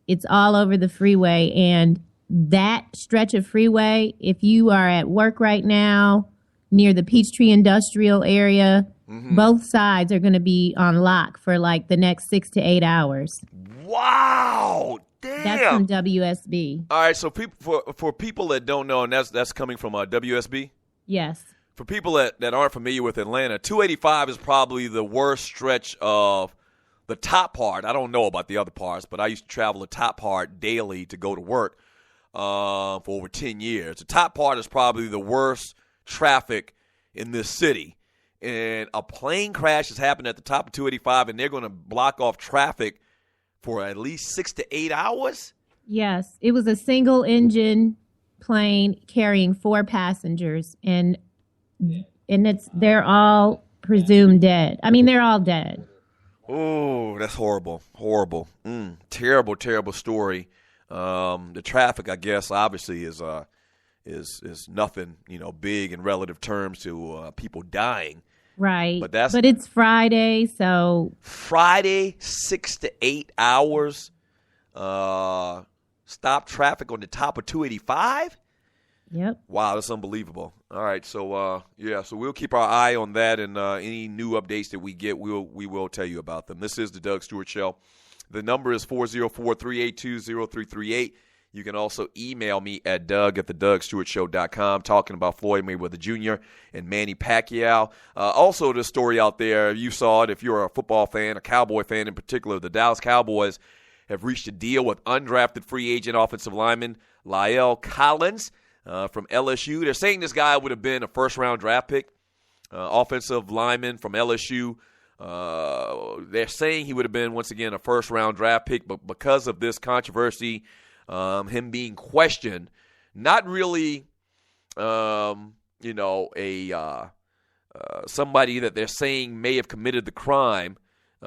it's all over the freeway. And that stretch of freeway, if you are at work right now near the Peachtree Industrial area, both sides are going to be on lock for like the next 6 to 8 hours. Wow. Damn. That's from WSB. All right, so for people that don't know, and that's coming from WSB? Yes. For people that aren't familiar with Atlanta, 285 is probably the worst stretch of the top part. I don't know about the other parts, but I used to travel the top part daily to go to work for over 10 years. The top part is probably the worst traffic in this city. And a plane crash has happened at the top of 285, and they're going to block off traffic for at least 6 to 8 hours? Yes, it was a single engine plane carrying 4 passengers, and they're all presumed dead. I mean, they're all dead. Oh, that's horrible. Horrible. Terrible, terrible story. The traffic, I guess, obviously is nothing, big in relative terms to people dying. Right. But it's Friday, so Friday, 6 to 8 hours. Stop traffic on the top of 285. Yep. Wow, that's unbelievable. All right, so so we'll keep our eye on that, and any new updates that we get, we will tell you about them. This is the Doug Stewart Show. The number is 404-382-0338. You can also email me at doug@thedougstewartshow.com talking about Floyd Mayweather Jr. and Manny Pacquiao. Also, the story out there, you saw it if you're a football fan, a Cowboy fan in particular. The Dallas Cowboys have reached a deal with undrafted free agent offensive lineman La'el Collins from LSU. They're saying this guy would have been a first-round draft pick, offensive lineman from LSU. They're saying he would have been, once again, a first-round draft pick, but because of this controversy, him being questioned, not really, somebody that they're saying may have committed the crime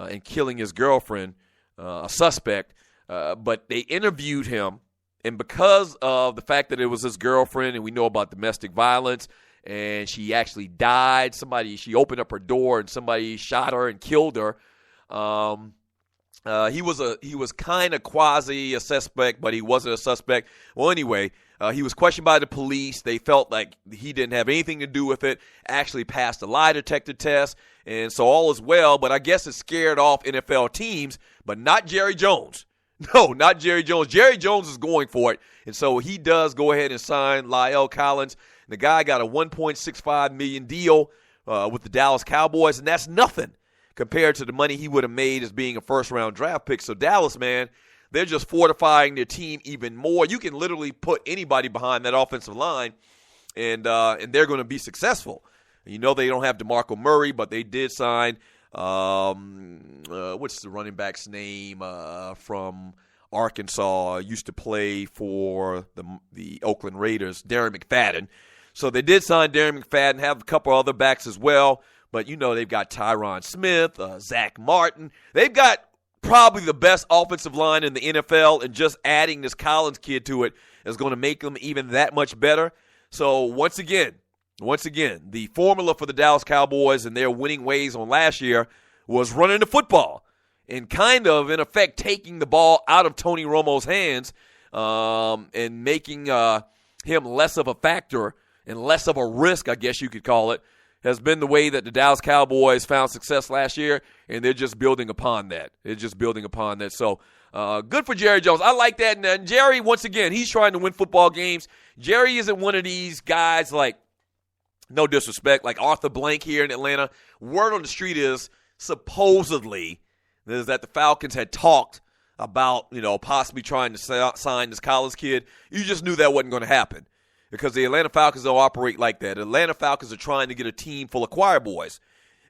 in killing his girlfriend, a suspect, but they interviewed him, and because of the fact that it was his girlfriend, and we know about domestic violence, and she actually died, she opened up her door, and somebody shot her and killed her. He was kind of quasi a suspect, but he wasn't a suspect. Well, anyway, he was questioned by the police. They felt like he didn't have anything to do with it. Actually passed a lie detector test, and so all is well. But I guess it scared off NFL teams, but not Jerry Jones. No, not Jerry Jones. Jerry Jones is going for it, and so he does go ahead and sign La'el Collins. The guy got a $1.65 million deal with the Dallas Cowboys, and that's nothing compared to the money he would have made as being a first-round draft pick. So Dallas, man, they're just fortifying their team even more. You can literally put anybody behind that offensive line, and they're going to be successful. You know they don't have DeMarco Murray, but they did sign what's the running back's name from Arkansas, used to play for the Oakland Raiders, Darren McFadden. So they did sign Darren McFadden, have a couple other backs as well. But, they've got Tyron Smith, Zach Martin. They've got probably the best offensive line in the NFL, and just adding this Collins kid to it is going to make them even that much better. So, once again, the formula for the Dallas Cowboys and their winning ways on last year was running the football and kind of, in effect, taking the ball out of Tony Romo's hands and making him less of a factor and less of a risk, I guess you could call it, has been the way that the Dallas Cowboys found success last year, and they're just building upon that. So good for Jerry Jones. I like that. And Jerry, once again, he's trying to win football games. Jerry isn't one of these guys, like, no disrespect, like Arthur Blank here in Atlanta. Word on the street is supposedly is that the Falcons had talked about, possibly trying to sign this Collins kid. You just knew that wasn't going to happen, because the Atlanta Falcons don't operate like that. The Atlanta Falcons are trying to get a team full of choir boys.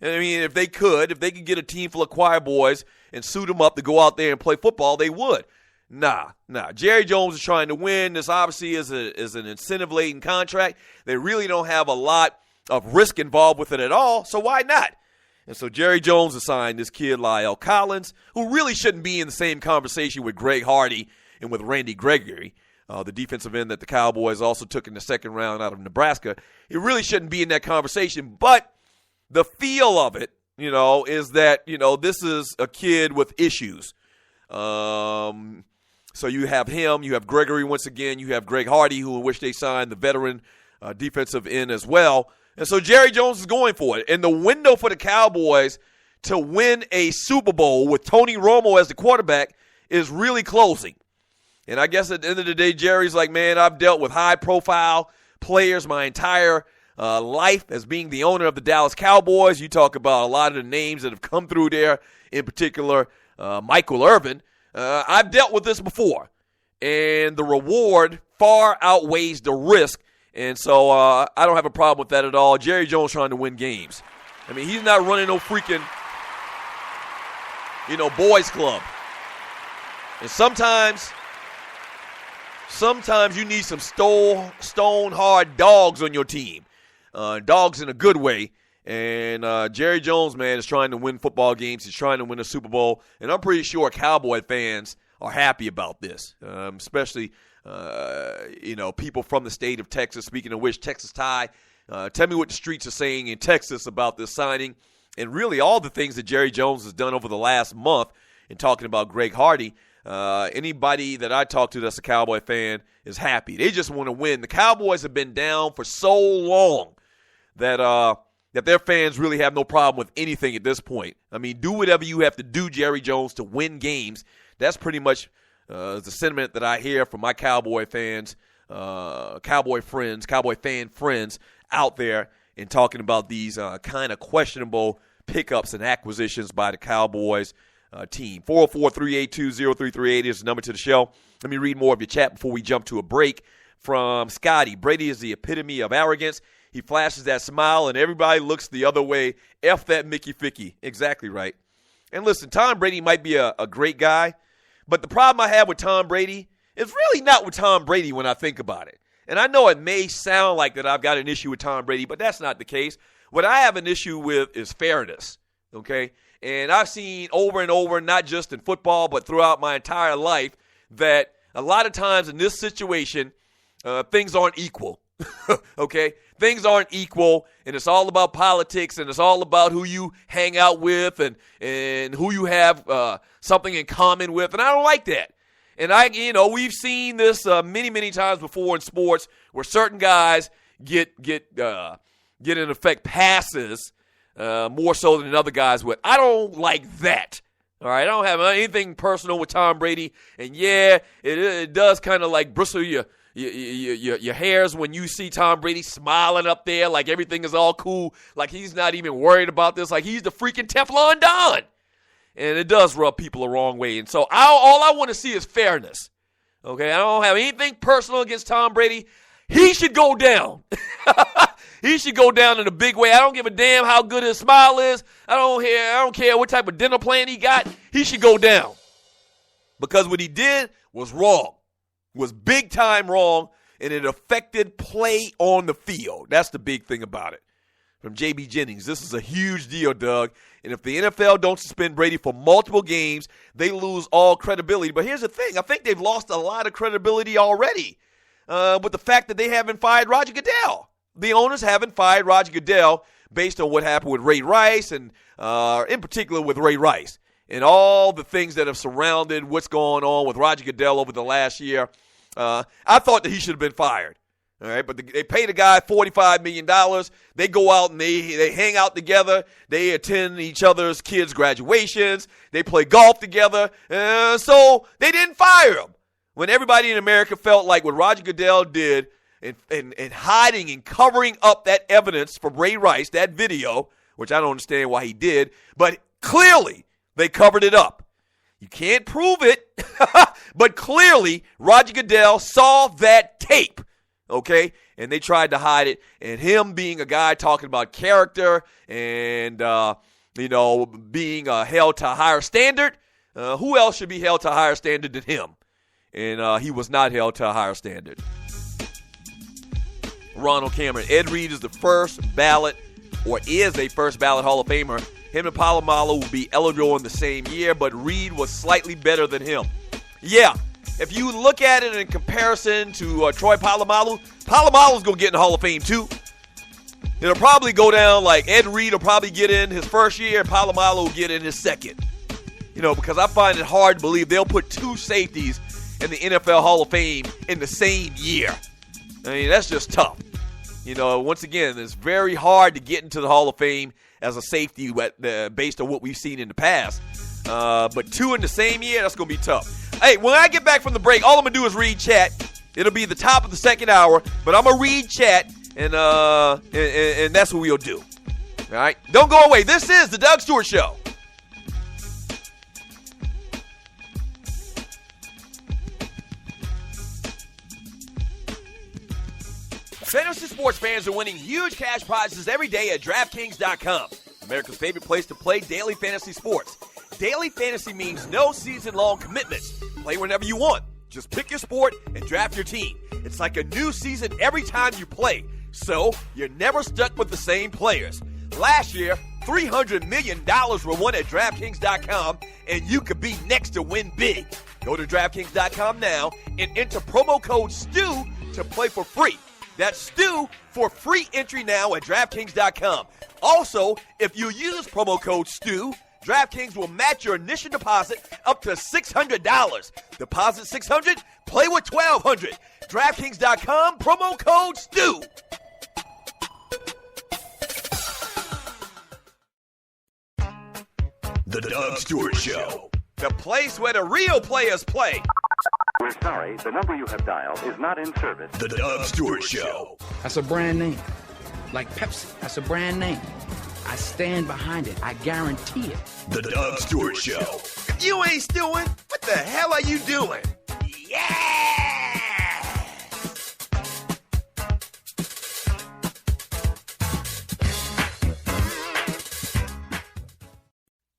And I mean, if they could get a team full of choir boys and suit them up to go out there and play football, they would. Nah. Jerry Jones is trying to win. This obviously is an incentive-laden contract. They really don't have a lot of risk involved with it at all, so why not? And so Jerry Jones has signed this kid, La'el Collins, who really shouldn't be in the same conversation with Greg Hardy and with Randy Gregory, the defensive end that the Cowboys also took in the second round out of Nebraska. He really shouldn't be in that conversation, but the feel of it, is that, this is a kid with issues. So you have him, you have Gregory once again, you have Greg Hardy, who in which they signed the veteran defensive end as well. And so Jerry Jones is going for it. And the window for the Cowboys to win a Super Bowl with Tony Romo as the quarterback is really closing. And I guess at the end of the day, Jerry's like, man, I've dealt with high-profile players my entire life as being the owner of the Dallas Cowboys. You talk about a lot of the names that have come through there, in particular Michael Irvin. I've dealt with this before, and the reward far outweighs the risk. And so I don't have a problem with that at all. Jerry Jones trying to win games. I mean, he's not running no freaking, boys club. And sometimes sometimes you need some stone hard dogs on your team. Dogs in a good way. And Jerry Jones, man, is trying to win football games. He's trying to win a Super Bowl. And I'm pretty sure Cowboy fans are happy about this, especially, people from the state of Texas. Speaking of which, Texas Tie, tell me what the streets are saying in Texas about this signing. And really all the things that Jerry Jones has done over the last month in talking about Greg Hardy. Anybody that I talk to that's a Cowboy fan is happy. They just want to win. The Cowboys have been down for so long that their fans really have no problem with anything at this point. I mean, do whatever you have to do, Jerry Jones, to win games. That's pretty much the sentiment that I hear from my Cowboy fans, Cowboy fan friends out there in talking about these kind of questionable pickups and acquisitions by the Cowboys team. 404-382-0338 is the number to the show. Let me read more of your chat before we jump to a break. From Scotty, Brady is the epitome of arrogance. He flashes that smile, and everybody looks the other way. F that Mickey Ficky. Exactly right. And listen, Tom Brady might be a great guy, but the problem I have with Tom Brady is really not with Tom Brady when I think about it. And I know it may sound like that I've got an issue with Tom Brady, but that's not the case. What I have an issue with is fairness, okay? And I've seen over and over, not just in football, but throughout my entire life, that a lot of times in this situation, things aren't equal, okay? Things aren't equal, and it's all about politics, and it's all about who you hang out with and who you have something in common with, and I don't like that. And we've seen this many, many times before in sports where certain guys get in effect passes more so than other guys would. I don't like that. All right, I don't have anything personal with Tom Brady, and yeah, it does kind of like bristle your hairs when you see Tom Brady smiling up there like everything is all cool, like he's not even worried about this, like he's the freaking Teflon Don. And it does rub people the wrong way. And so all I want to see is fairness. Okay, I don't have anything personal against Tom Brady. He should go down. He should go down in a big way. I don't give a damn how good his smile is. I don't care what type of dinner plan he got. He should go down. Because what he did was wrong. Was big time wrong, and it affected play on the field. That's the big thing about it. From J.B. Jennings, this is a huge deal, Doug. And if the NFL don't suspend Brady for multiple games, they lose all credibility. But here's the thing. I think they've lost a lot of credibility already with the fact that they haven't fired Roger Goodell. The owners haven't fired Roger Goodell based on what happened with Ray Rice and in particular with Ray Rice and all the things that have surrounded what's going on with Roger Goodell over the last year. I thought that he should have been fired. All right, but they pay the guy $45 million. They go out and they hang out together. They attend each other's kids' graduations. They play golf together. So they didn't fire him. When everybody in America felt like what Roger Goodell did in hiding and covering up that evidence from Ray Rice, that video, which I don't understand why he did, but clearly they covered it up. You can't prove it, but clearly Roger Goodell saw that tape. Okay, and they tried to hide it, and him being a guy talking about character and, being held to a higher standard, who else should be held to a higher standard than him? And he was not held to a higher standard. Ronald Cameron. Ed Reed is the first ballot, or is a first ballot Hall of Famer. Him and Polamalu will be eligible in the same year, but Reed was slightly better than him. Yeah. If you look at it in comparison to Troy Polamalu, Polamalu's going to get in the Hall of Fame too. It'll probably go down like Ed Reed will probably get in his first year and Polamalu will get in his second. Because I find it hard to believe they'll put two safeties in the NFL Hall of Fame in the same year. I mean, that's just tough. Once again, it's very hard to get into the Hall of Fame as a safety based on what we've seen in the past. But two in the same year, that's going to be tough. Hey, when I get back from the break, all I'm going to do is read chat. It'll be the top of the second hour, but I'm going to read chat, and that's what we'll do. All right? Don't go away. This is the Doug Stewart Show. Fantasy sports fans are winning huge cash prizes every day at DraftKings.com, America's favorite place to play daily fantasy sports. Daily fantasy means no season-long commitments. Play whenever you want. Just pick your sport and draft your team. It's like a new season every time you play, so you're never stuck with the same players. Last year, $300 million were won at DraftKings.com, and you could be next to win big. Go to DraftKings.com now and enter promo code STU to play for free. That's STU for free entry now at DraftKings.com. Also, if you use promo code STU, DraftKings will match your initial deposit up to $600. Deposit $600, play with $1,200. DraftKings.com, promo code STU. The Doug Stewart Show. The place where the real players play. We're sorry, the number you have dialed is not in service. The Doug Stewart Show. That's a brand name. Like Pepsi, that's a brand name. I stand behind it. I guarantee it. The Doug Stewart Show. If you ain't stewing, what the hell are you doing? Yeah!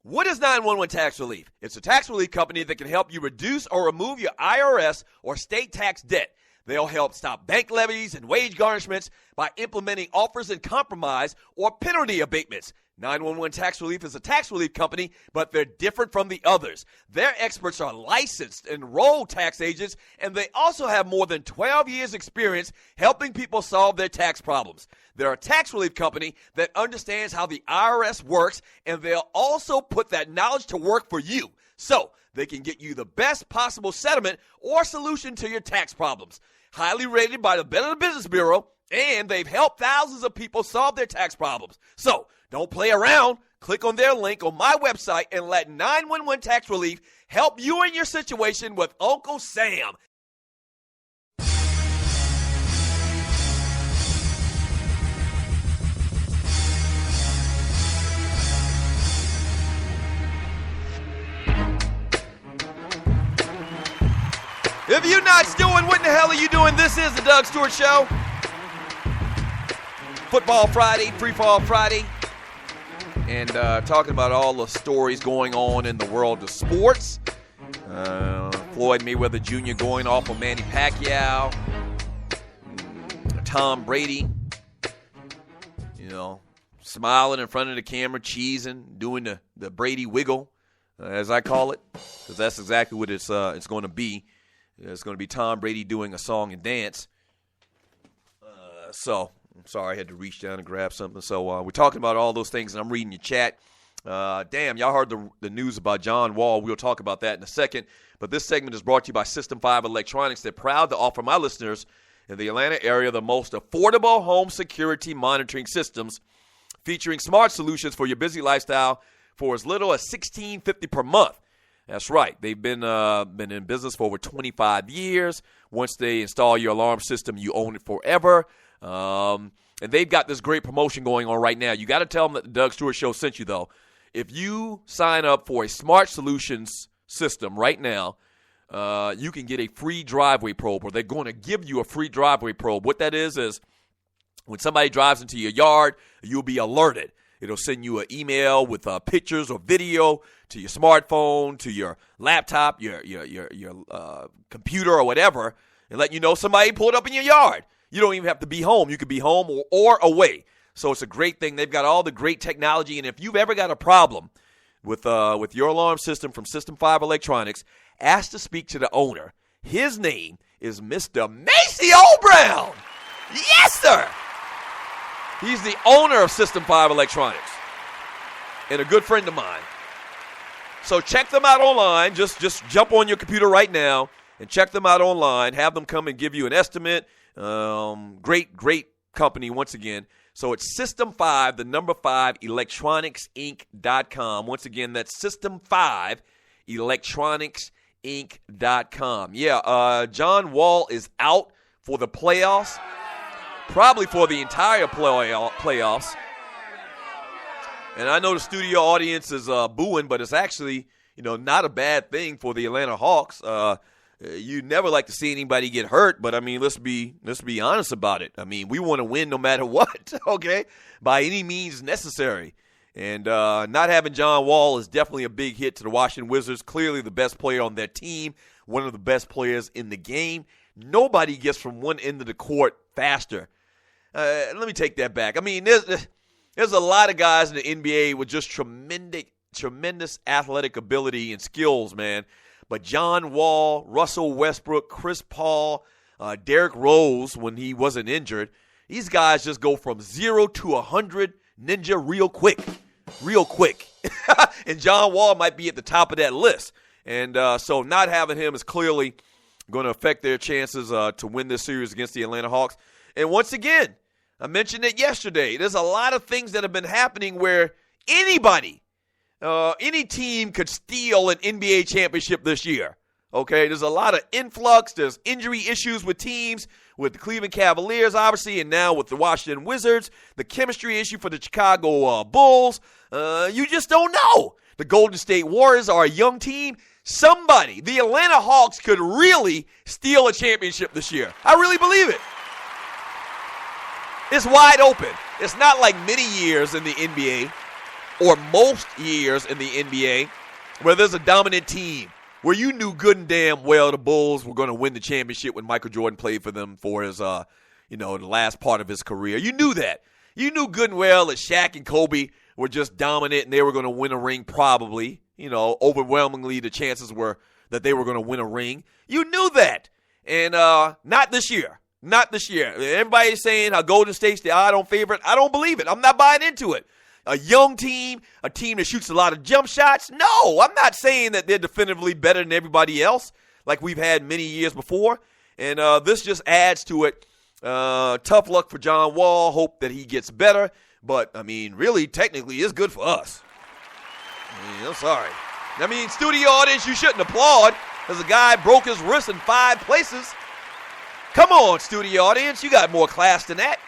What is 911 Tax Relief? It's a tax relief company that can help you reduce or remove your IRS or state tax debt. They'll help stop bank levies and wage garnishments by implementing offers in compromise or penalty abatements. 911 Tax Relief is a tax relief company, but they're different from the others. Their experts are licensed, enrolled tax agents, and they also have more than 12 years' experience helping people solve their tax problems. They're a tax relief company that understands how the IRS works, and they'll also put that knowledge to work for you, so they can get you the best possible settlement or solution to your tax problems. Highly rated by the Better Business Bureau, and they've helped thousands of people solve their tax problems. So, don't play around. Click on their link on my website and let 911 Tax Relief help you in your situation with Uncle Sam. If you're not stewing, what in the hell are you doing? This is the Doug Stewart Show. Football Friday, Free Fall Friday. And talking about all the stories going on in the world of sports. Floyd Mayweather Jr. going off on Manny Pacquiao. Tom Brady, smiling in front of the camera, cheesing, doing the Brady wiggle, as I call it. Because that's exactly what it's going to be. It's going to be Tom Brady doing a song and dance. So, I'm sorry, I had to reach down and grab something. So, we're talking about all those things, and I'm reading your chat. Damn, y'all heard the news about John Wall. We'll talk about that in a second. But this segment is brought to you by System 5 Electronics. They're proud to offer my listeners in the Atlanta area the most affordable home security monitoring systems featuring smart solutions for your busy lifestyle for as little as $16.50 per month. That's right. They've been in business for over 25 years. Once they install your alarm system, you own it forever. And they've got this great promotion going on right now. You got to tell them that the Doug Stewart Show sent you, though. If you sign up for a Smart Solutions system right now, you can get a free driveway probe, or they're going to give you a free driveway probe. What that is when somebody drives into your yard, you'll be alerted. It'll send you an email with pictures or video to your smartphone, to your laptop, your computer or whatever, and let you know somebody pulled up in your yard. You don't even have to be home. You could be home or away. So it's a great thing. They've got all the great technology, and if you've ever got a problem with your alarm system from System 5 Electronics, ask to speak to the owner. His name is Mr. Macy O'Brown. Yes, sir. He's the owner of System 5 Electronics and a good friend of mine. So check them out online. Just jump on your computer right now and check them out online. Have them come and give you an estimate. Great company once again. So it's System 5, the number 5, electronicsinc.com. Once again, that's System 5, electronicsinc.com. Yeah, John Wall is out for the playoffs. Probably for the entire playoffs. And I know the studio audience is booing, but it's actually, not a bad thing for the Atlanta Hawks. You never like to see anybody get hurt, but I mean, let's be honest about it. I mean, we want to win no matter what, okay? By any means necessary. And not having John Wall is definitely a big hit to the Washington Wizards. Clearly the best player on their team, one of the best players in the game. Nobody gets from one end of the court faster. Let me take that back. I mean, there's a lot of guys in the NBA with just tremendous athletic ability and skills, man. But John Wall, Russell Westbrook, Chris Paul, Derrick Rose when he wasn't injured, these guys just go from 0 to 100 ninja real quick. And John Wall might be at the top of that list. And so not having him is clearly going to affect their chances to win this series against the Atlanta Hawks. And once again, I mentioned it yesterday, there's a lot of things that have been happening where anybody, any team could steal an NBA championship this year. Okay, there's a lot of influx. There's injury issues with teams, with the Cleveland Cavaliers, obviously, and now with the Washington Wizards. The chemistry issue for the Chicago Bulls. You just don't know. The Golden State Warriors are a young team. Somebody, the Atlanta Hawks, could really steal a championship this year. I really believe it. It's wide open. It's not like many years in the NBA, or most years in the NBA, where there's a dominant team, where you knew good and damn well the Bulls were going to win the championship when Michael Jordan played for them for his, the last part of his career. You knew that. You knew good and well that Shaq and Kobe were just dominant and they were going to win a ring probably. Overwhelmingly the chances were that they were going to win a ring. You knew that. And not this year. Not this year. Everybody's saying how Golden State's the odd-on favorite. I don't believe it. I'm not buying into it. A young team, a team that shoots a lot of jump shots. No, I'm not saying that they're definitively better than everybody else like we've had many years before. And this just adds to it. Tough luck for John Wall. Hope that he gets better. But, really, technically, it's good for us. I'm sorry. Studio audience, you shouldn't applaud as a guy broke his wrist in 5 places. Come on, studio audience. You got more class than that.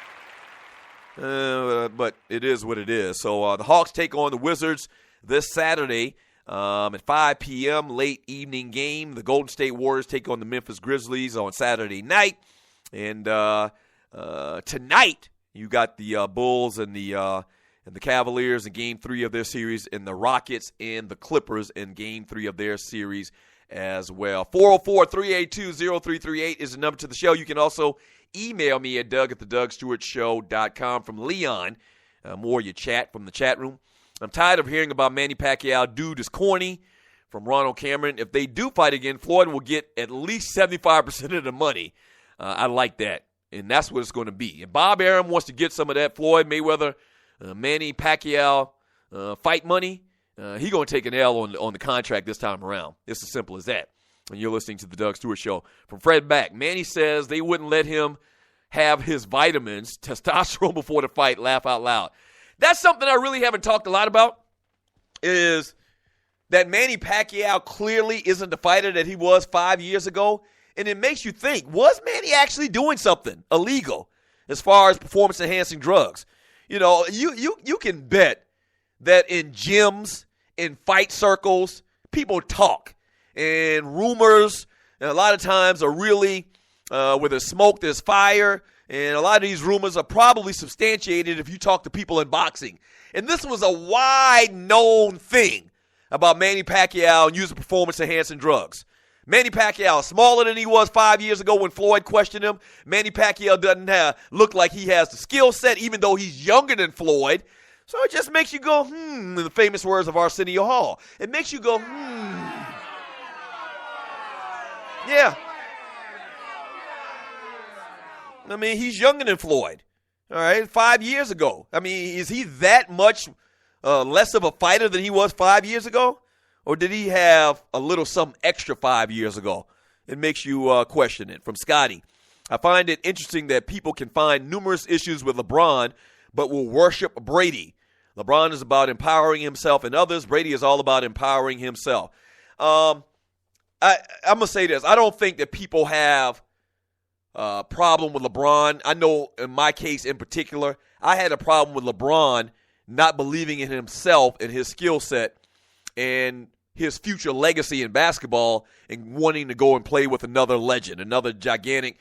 But it is what it is. So the Hawks take on the Wizards this Saturday at 5 p.m., late evening game. The Golden State Warriors take on the Memphis Grizzlies on Saturday night. And tonight, you got the Bulls and the Cavaliers in Game 3 of their series, and the Rockets and the Clippers in Game 3 of their series as well. 404-382-0338 is the number to the show. You can also email me at doug@thedougstewartshow.com. From Leon, more your chat from the chat room. I'm tired of hearing about Manny Pacquiao. Dude is corny. From Ronald Cameron. If they do fight again, Floyd will get at least 75% of the money. I like that, and that's what it's going to be. And Bob Arum wants to get some of that Floyd Mayweather, Manny Pacquiao fight money. He's going to take an L on the contract this time around. It's as simple as that. And you're listening to the Doug Stewart Show. From Fred Back, Manny says they wouldn't let him have his vitamins, testosterone before the fight. Laugh out loud. That's something I really haven't talked a lot about, is that Manny Pacquiao clearly isn't the fighter that he was 5 years ago. And it makes you think, was Manny actually doing something illegal as far as performance-enhancing drugs? You can bet that in gyms, in fight circles, people talk. And rumors, a lot of times, are really, where there's smoke, there's fire. And a lot of these rumors are probably substantiated if you talk to people in boxing. And this was a wide-known thing about Manny Pacquiao and using performance-enhancing drugs. Manny Pacquiao is smaller than he was 5 years ago when Floyd questioned him. Manny Pacquiao doesn't look like he has the skill set, even though he's younger than Floyd. So it just makes you go, in the famous words of Arsenio Hall. It makes you go, Yeah. He's younger than Floyd. All right, 5 years ago. Is he that much less of a fighter than he was 5 years ago? Or did he have a little something extra 5 years ago? It makes you question it. From Scotty, I find it interesting that people can find numerous issues with LeBron, but will worship Brady. LeBron is about empowering himself and others. Brady is all about empowering himself. I'm going to say this. I don't think that people have a problem with LeBron. I know in my case in particular, I had a problem with LeBron not believing in himself and his skill set and his future legacy in basketball and wanting to go and play with another legend, another gigantic,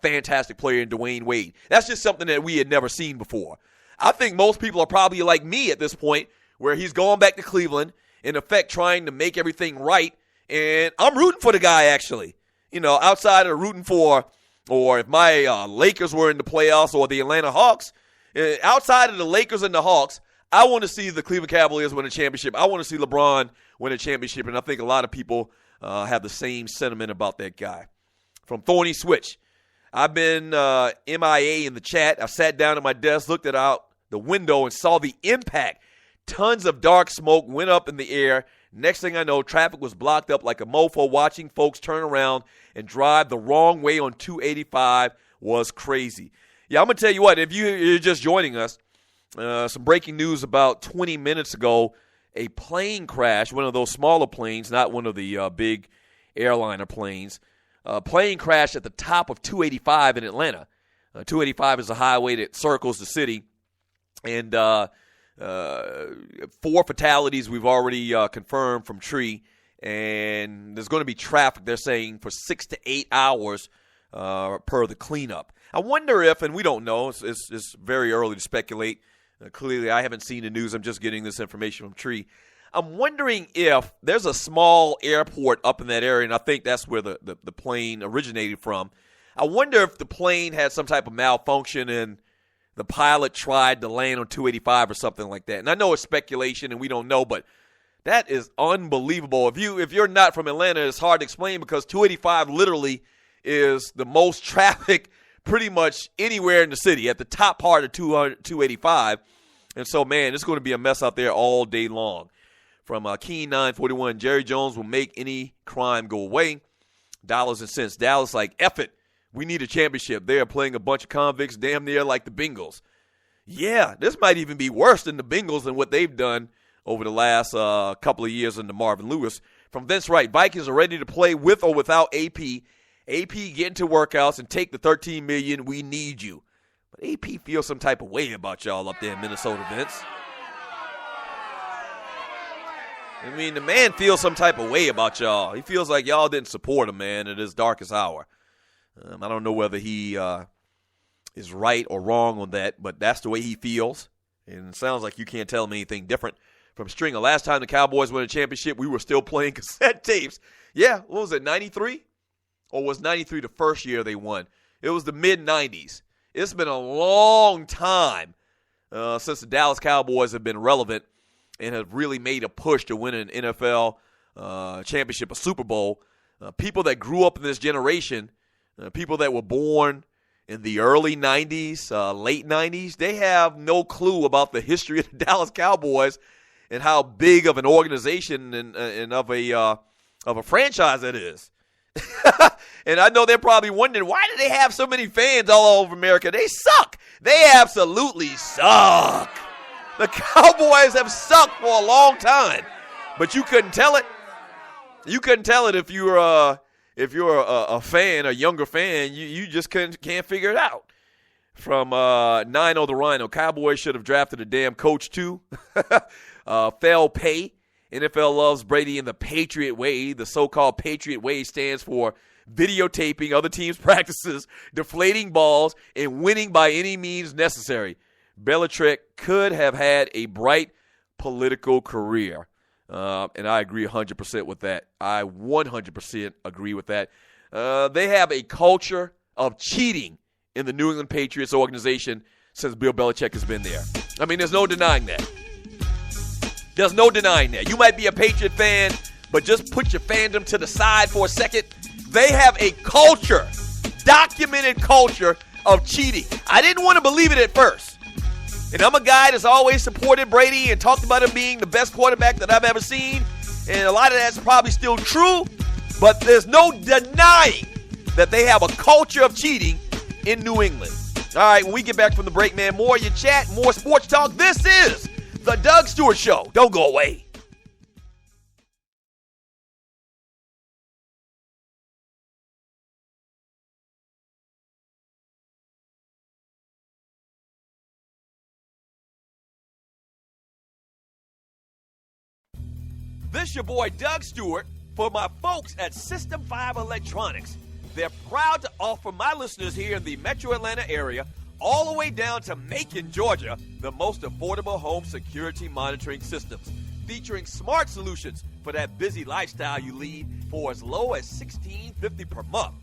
fantastic player in Dwayne Wade. That's just something that we had never seen before. I think most people are probably like me at this point, where he's going back to Cleveland, in effect trying to make everything right. And I'm rooting for the guy, actually. You know, outside of rooting for, or if my Lakers were in the playoffs or the Atlanta Hawks, outside of the Lakers and the Hawks, I want to see the Cleveland Cavaliers win a championship. I want to see LeBron win a championship, and I think a lot of people have the same sentiment about that guy. From Thorny Switch, I've been MIA in the chat. I sat down at my desk, looked out the window, and saw the impact. Tons of dark smoke went up in the air. Next thing I know, traffic was blocked up like a mofo. Watching folks turn around and drive the wrong way on 285 was crazy. Yeah, I'm going to tell you what, if you're just joining us, some breaking news about 20 minutes ago, a plane crash, one of those smaller planes, not one of the big airliner planes. Plane crashed at the top of 285 in Atlanta. 285 is a highway that circles the city. And 4 fatalities we've already confirmed from Tree. And there's going to be traffic, they're saying, for 6 to 8 hours per the cleanup. I wonder if, and we don't know, it's very early to speculate. Clearly, I haven't seen the news. I'm just getting this information from Tree. I'm wondering if there's a small airport up in that area, and I think that's where the plane originated from. I wonder if the plane had some type of malfunction and the pilot tried to land on 285 or something like that. And I know it's speculation and we don't know, but that is unbelievable. If you're not from Atlanta, it's hard to explain because 285 literally is the most traffic pretty much anywhere in the city, at the top part of 285. And so, man, it's going to be a mess out there all day long. From Keen 941, Jerry Jones will make any crime go away. Dollars and cents. Dallas like, F it. We need a championship. They are playing a bunch of convicts damn near like the Bengals. Yeah, this might even be worse than the Bengals and what they've done over the last couple of years under Marvin Lewis. From Vince Wright, Vikings are ready to play with or without AP. AP, get into workouts and take the $13 million. We need you. But AP feels some type of way about y'all up there in Minnesota, Vince. I mean, the man feels some type of way about y'all. He feels like y'all didn't support him, man, at his darkest hour. I don't know whether he is right or wrong on that, but that's the way he feels. And it sounds like you can't tell him anything different. From Stringer, last time the Cowboys won a championship, we were still playing cassette tapes. Yeah, what was it, 93? Or was 93 the first year they won? It was the mid-90s. It's been a long time since the Dallas Cowboys have been relevant and have really made a push to win an NFL championship, a Super Bowl. People that grew up in this generation, people that were born in the early 90s, late 90s, they have no clue about the history of the Dallas Cowboys and how big of an organization and of a franchise it is. And I know they're probably wondering, why do they have so many fans all over America? They suck. They absolutely suck. The Cowboys have sucked for a long time, but you couldn't tell it. You couldn't tell it if you were a fan, a younger fan. You just can't figure it out. From 9-0 the Rhino, Cowboys should have drafted a damn coach too. Fail pay. NFL loves Brady in the Patriot way. The so-called Patriot way stands for videotaping other teams' practices, deflating balls, and winning by any means necessary. Belichick could have had a bright political career. And I agree 100% with that. I 100% agree with that. They have a culture of cheating in the New England Patriots organization since Bill Belichick has been there. I mean, there's no denying that. There's no denying that. You might be a Patriot fan, but just put your fandom to the side for a second. They have a culture, documented culture of cheating. I didn't want to believe it at first. And I'm a guy that's always supported Brady and talked about him being the best quarterback that I've ever seen. And a lot of that's probably still true, but there's no denying that they have a culture of cheating in New England. All right, when we get back from the break, man, more your chat, more sports talk. This is The Doug Stewart Show. Don't go away. This your boy Doug Stewart for my folks at System 5 Electronics. They're proud to offer my listeners here in the Metro Atlanta area all the way down to Macon, Georgia, the most affordable home security monitoring systems, featuring smart solutions for that busy lifestyle you lead for as low as $16.50 per month.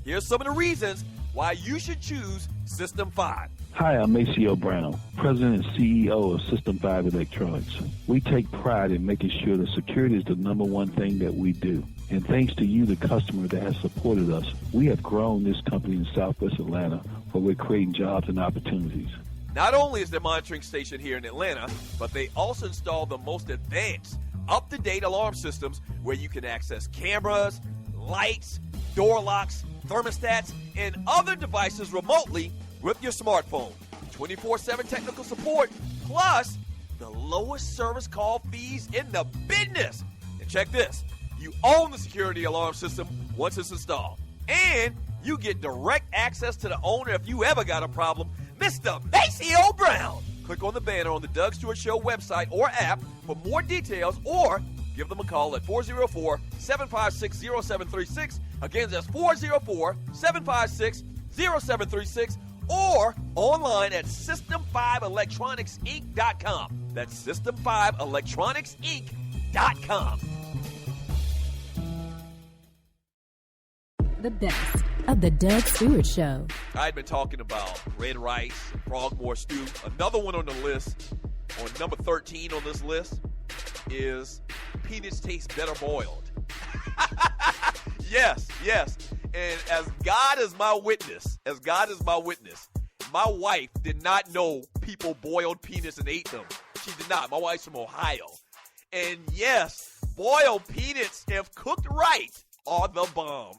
Here's some of the reasons why you should choose System 5. Hi, I'm Maceo Brown, President and CEO of System 5 Electronics. We take pride in making sure that security is the number one thing that we do. And thanks to you, the customer that has supported us, we have grown this company in Southwest Atlanta, where we're creating jobs and opportunities. Not only is their monitoring station here in Atlanta, but they also install the most advanced, up-to-date alarm systems where you can access cameras, lights, door locks, thermostats, and other devices remotely with your smartphone. 24/7 technical support, plus the lowest service call fees in the business. And check this, you own the security alarm system once it's installed. And you get direct access to the owner if you ever got a problem, Mr. Maceo Brown. Click on the banner on the Doug Stewart Show website or app for more details, or give them a call at 404-756-0736. Again, that's 404-756-0736, or online at System5electronicsinc.com. That's System5electronicsinc.com. The best of the Doug Stewart Show. I'd been talking about red rice and frogmore stew. Another one on the list, on number 13 on this list, is peanuts taste better boiled. Yes. And as God is my witness, my wife did not know people boiled peanuts and ate them. She did not. My wife's from Ohio. And yes, boiled peanuts, if cooked right, are the bomb.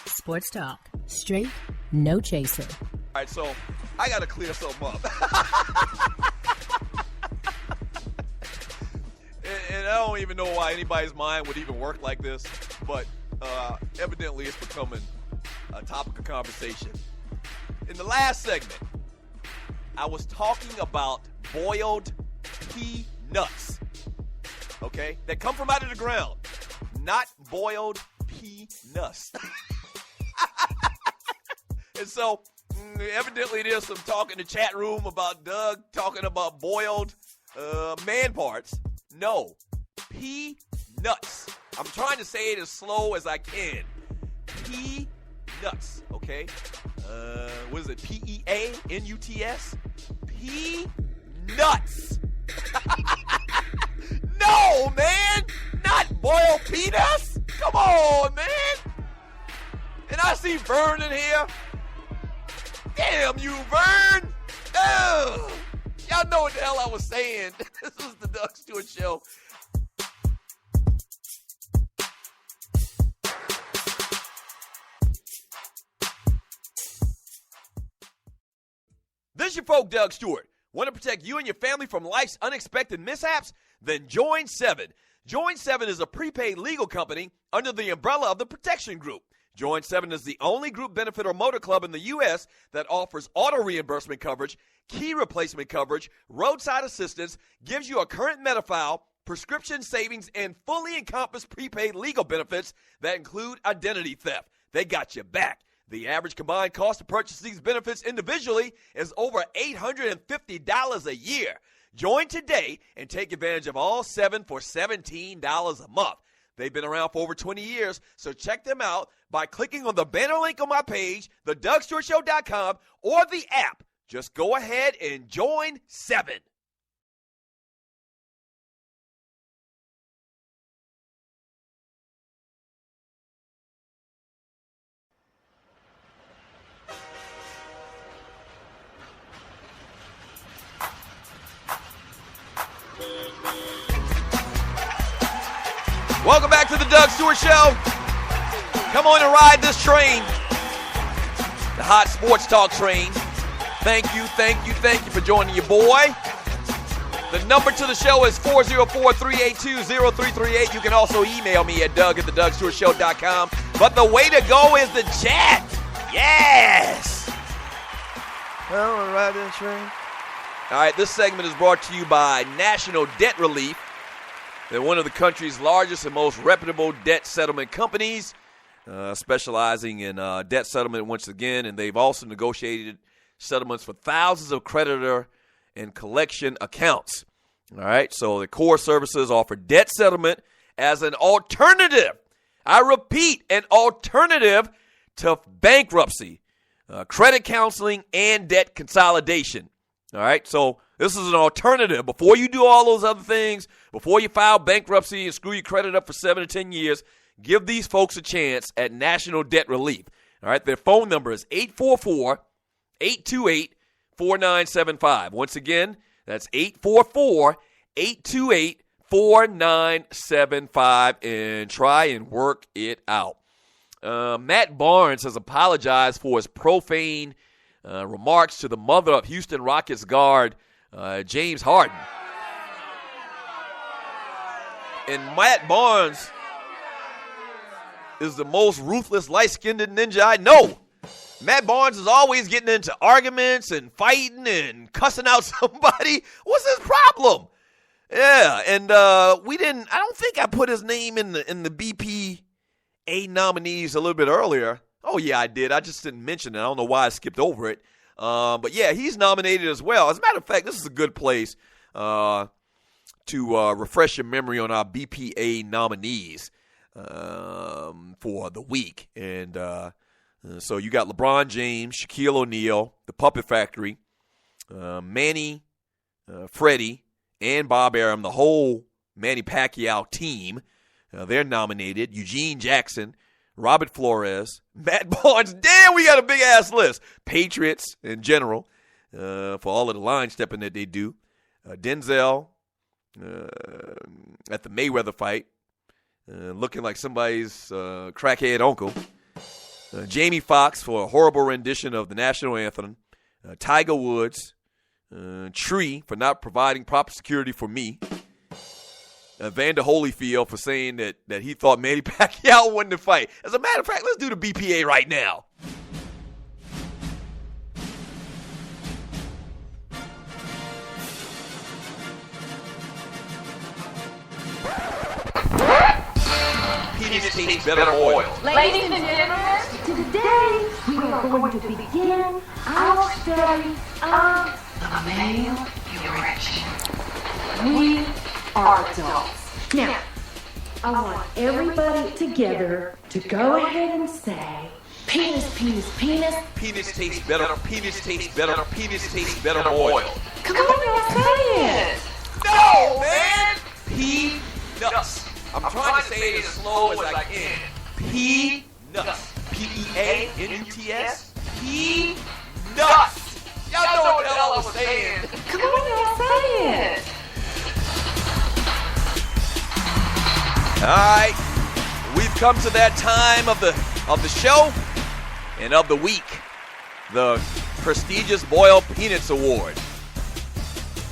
Sports talk. Straight, no chaser. All right, so I got to clear something up. and I don't even know why anybody's mind would even work like this, but evidently it's becoming a topic of conversation. In the last segment, I was talking about boiled peanuts, okay, that come from out of the ground, not boiled peanuts. And so, evidently there's some talk in the chat room about Doug talking about boiled man parts. No, peanuts. I'm trying to say it as slow as I can. Peanuts, okay? What is it, P-E-A-N-U-T-S? Peanuts. No, man, not boiled peanuts. Come on, man. And I see Vern in here. Damn you, Vern. Ugh. Y'all know what the hell I was saying. This is the Doug Stewart Show. This is your folk, Doug Stewart. Want to protect you and your family from life's unexpected mishaps? Then join 7. Join 7 is a prepaid legal company under the umbrella of the Protection Group. Join 7 is the only group benefit or motor club in the U.S. that offers auto reimbursement coverage, key replacement coverage, roadside assistance, gives you a current Medi-File, prescription savings, and fully encompassed prepaid legal benefits that include identity theft. They got your back. The average combined cost to purchase these benefits individually is over $850 a year. Join today and take advantage of all 7 for $17 a month. They've been around for over 20 years, so check them out by clicking on the banner link on my page, thedougstewartshow.com, or the app. Just go ahead and join 7. Welcome back to the Doug Stewart Show. Come on and ride this train, the hot sports talk train. Thank you for joining your boy. The number to the show is 404-382-0338. You can also email me at doug@thedougstewartshow.com. But the way to go is the chat. Yes. Come on, ride this train. All right, this segment is brought to you by National Debt Relief. They're one of the country's largest and most reputable debt settlement companies, specializing in debt settlement once again, and they've also negotiated settlements for thousands of creditor and collection accounts. All right, so the core services offer debt settlement as an alternative. I repeat, an alternative to bankruptcy, credit counseling, and debt consolidation. All right, so this is an alternative. Before you do all those other things, before you file bankruptcy and screw your credit up for 7 to 10 years, give these folks a chance at National Debt Relief. All right, their phone number is 844-828-4975. Once again, that's 844-828-4975, and try and work it out. Matt Barnes has apologized for his profane remarks to the mother of Houston Rockets guard James Harden. And Matt Barnes is the most ruthless, light-skinned ninja I know. Matt Barnes is always getting into arguments and fighting and cussing out somebody. What's his problem? Yeah, and I don't think I put his name in the BPA nominees a little bit earlier. Oh, yeah, I did. I just didn't mention it. I don't know why I skipped over it. But, yeah, he's nominated as well. As a matter of fact, this is a good place to refresh your memory on our BPA nominees for the week. And so you got LeBron James, Shaquille O'Neal, the Puppet Factory, Manny, Freddie, and Bob Arum, the whole Manny Pacquiao team. They're nominated. Eugene Jackson, Robert Flores, Matt Barnes. Damn, we got a big-ass list. Patriots in general for all of the line stepping that they do. Denzel at the Mayweather fight, looking like somebody's crackhead uncle. Jamie Foxx for a horrible rendition of the national anthem. Tiger Woods. Tree for not providing proper security for me. Evander Holyfield for saying that he thought Manny Pacquiao won the fight. As a matter of fact, let's do the BPA right now. Penis tastes better oil. Ladies and gentlemen, today we are going to begin our study of the male erection. We are adults. Now, I want everybody together to go ahead and say, penis, penis, penis. Penis tastes better, penis tastes better, penis tastes better oil. Come on, y'all, say it. No, man! Peanuts. I'm trying to say it as slow as I can. Peanuts. P-E-A-N-U-T-S. Peanuts. Y'all know what the hell I was saying. Come on, y'all, say it. All right, we've come to that time of the show and of the week, the prestigious Boyle Peanuts Award.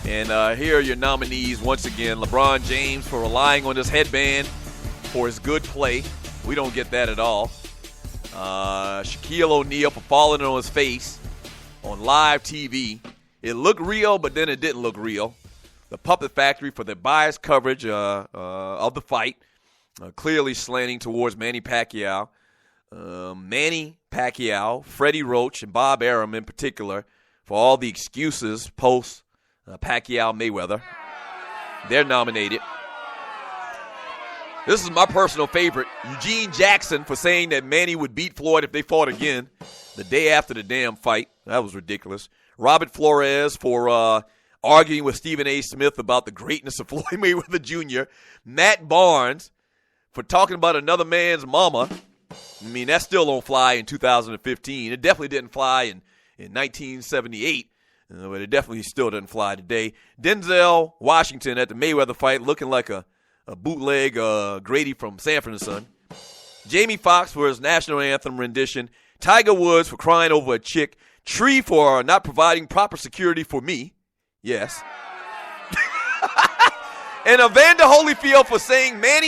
And here are your nominees once again. LeBron James for relying on his headband for his good play. We don't get that at all. Shaquille O'Neal for falling on his face on live TV. It looked real, but then it didn't look real. The Puppet Factory for their biased coverage of the fight. Clearly slanting towards Manny Pacquiao. Manny Pacquiao, Freddie Roach, and Bob Arum in particular for all the excuses post Pacquiao Mayweather. They're nominated. This is my personal favorite. Eugene Jackson for saying that Manny would beat Floyd if they fought again the day after the damn fight. That was ridiculous. Robert Flores for arguing with Stephen A. Smith about the greatness of Floyd Mayweather Jr. Matt Barnes for talking about another man's mama. I mean, that still don't fly in 2015. It definitely didn't fly in 1978, but it definitely still doesn't fly today. Denzel Washington at the Mayweather fight looking like a bootleg Grady from Sanford & Son. Jamie Foxx for his national anthem rendition. Tiger Woods for crying over a chick. Tree for not providing proper security for me. Yes. And Evander Holyfield for saying that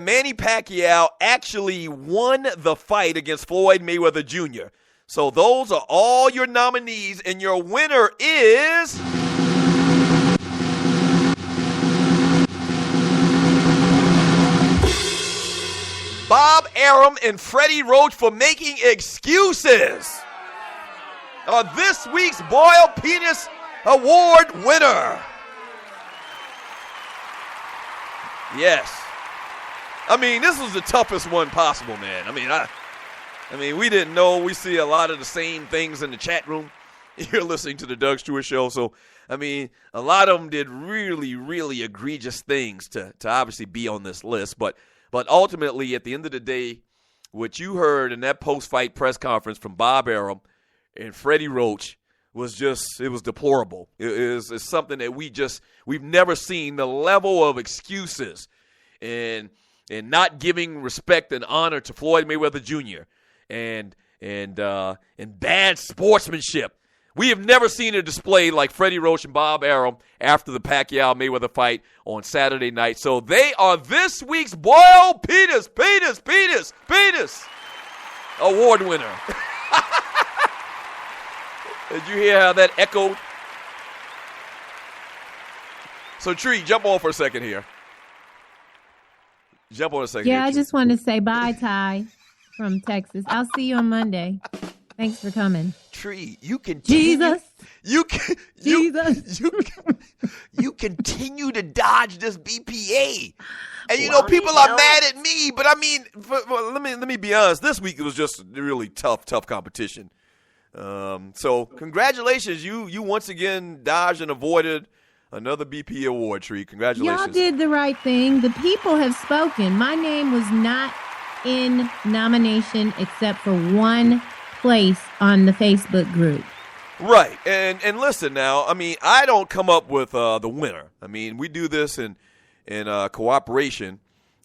Manny Pacquiao actually won the fight against Floyd Mayweather Jr. So those are all your nominees, and your winner is Bob Arum and Freddie Roach for making excuses. this week's Boyle Penis Award winner. Yes. I mean, this was the toughest one possible, man. I mean, we didn't know. We see a lot of the same things in the chat room. You're listening to the Doug Stewart Show. So, I mean, a lot of them did really, really egregious things to obviously be on this list. But ultimately, at the end of the day, what you heard in that post-fight press conference from Bob Arum and Freddie Roach was deplorable. It's something that we've never seen, the level of excuses and not giving respect and honor to Floyd Mayweather Jr. and bad sportsmanship. We have never seen a display like Freddie Roach and Bob Arum after the Pacquiao-Mayweather fight on Saturday night. So they are this week's Boyle Penis Award winner. Did you hear how that echoed? So, Tree, jump on for a second here. Jump on a second. Yeah, here, I just wanted to say bye, Ty from Texas. I'll see you on Monday. Thanks for coming. Tree, you continue. Jesus. You continue to dodge this BPA. And you know, people are mad at me, but I mean, let me be honest. This week it was just really tough competition. So congratulations, you once again dodged and avoided another BP award, Tree. Congratulations. Y'all did the right thing. The people have spoken. My name was not in nomination except for one place on the Facebook group. Right. And listen now, I mean, I don't come up with the winner. I mean, we do this in cooperation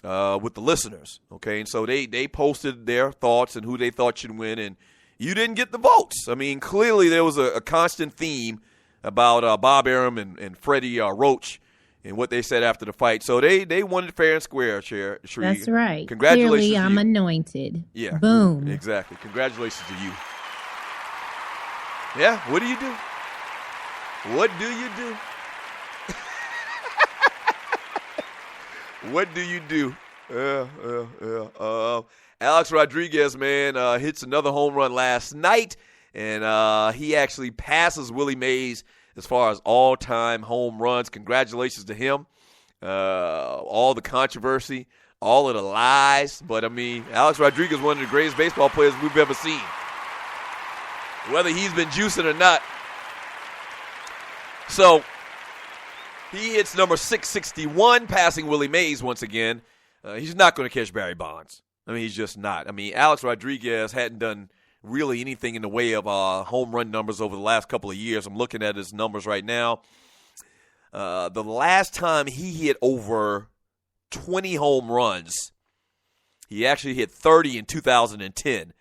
with the listeners, okay? And so they posted their thoughts and who they thought should win, and you didn't get the votes. I mean, clearly there was a constant theme about Bob Arum and Freddie Roach and what they said after the fight. So they won it fair and square, Sheree. That's right. Congratulations. Clearly, I'm anointed. Yeah. Boom. Exactly. Congratulations to you. Yeah. What do you do? What do you do? What do you do? Alex Rodriguez, man, hits another home run last night, and he actually passes Willie Mays as far as all-time home runs. Congratulations to him. All the controversy, all of the lies, but, I mean, Alex Rodriguez is one of the greatest baseball players we've ever seen. Whether he's been juicing or not. So, he hits number 661, passing Willie Mays once again. He's not going to catch Barry Bonds. I mean, he's just not. I mean, Alex Rodriguez hadn't done really anything in the way of home run numbers over the last couple of years. I'm looking at his numbers right now. The last time he hit over 20 home runs, he actually hit 30 in 2010.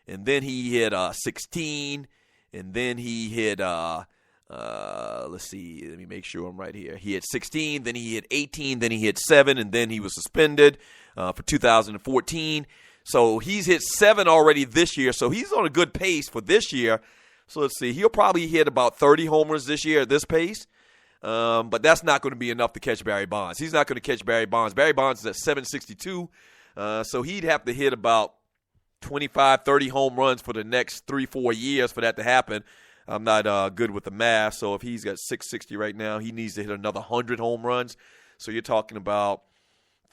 And then he hit 16, and then he hit, let's see, let me make sure I'm right here. He hit 16, then he hit 18, then he hit 7, and then he was suspended for 2014. So he's hit 7 already this year, so he's on a good pace for this year. So let's see, he'll probably hit about 30 homers this year at this pace. But that's not going to be enough to catch Barry Bonds. He's not going to catch Barry Bonds. Barry Bonds is at 762, so he'd have to hit about 25, 30 home runs for the next 3-4 years for that to happen. I'm not good with the math, so if he's got 660 right now, he needs to hit another 100 home runs. So you're talking about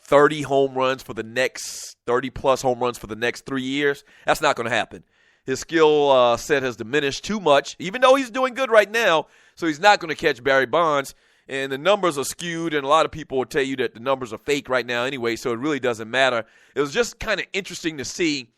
30 home runs for the next 30-plus home runs for the next 3 years. That's not going to happen. His skill set has diminished too much, even though he's doing good right now, so he's not going to catch Barry Bonds. And the numbers are skewed, and a lot of people will tell you that the numbers are fake right now anyway, so it really doesn't matter. It was just kind of interesting to see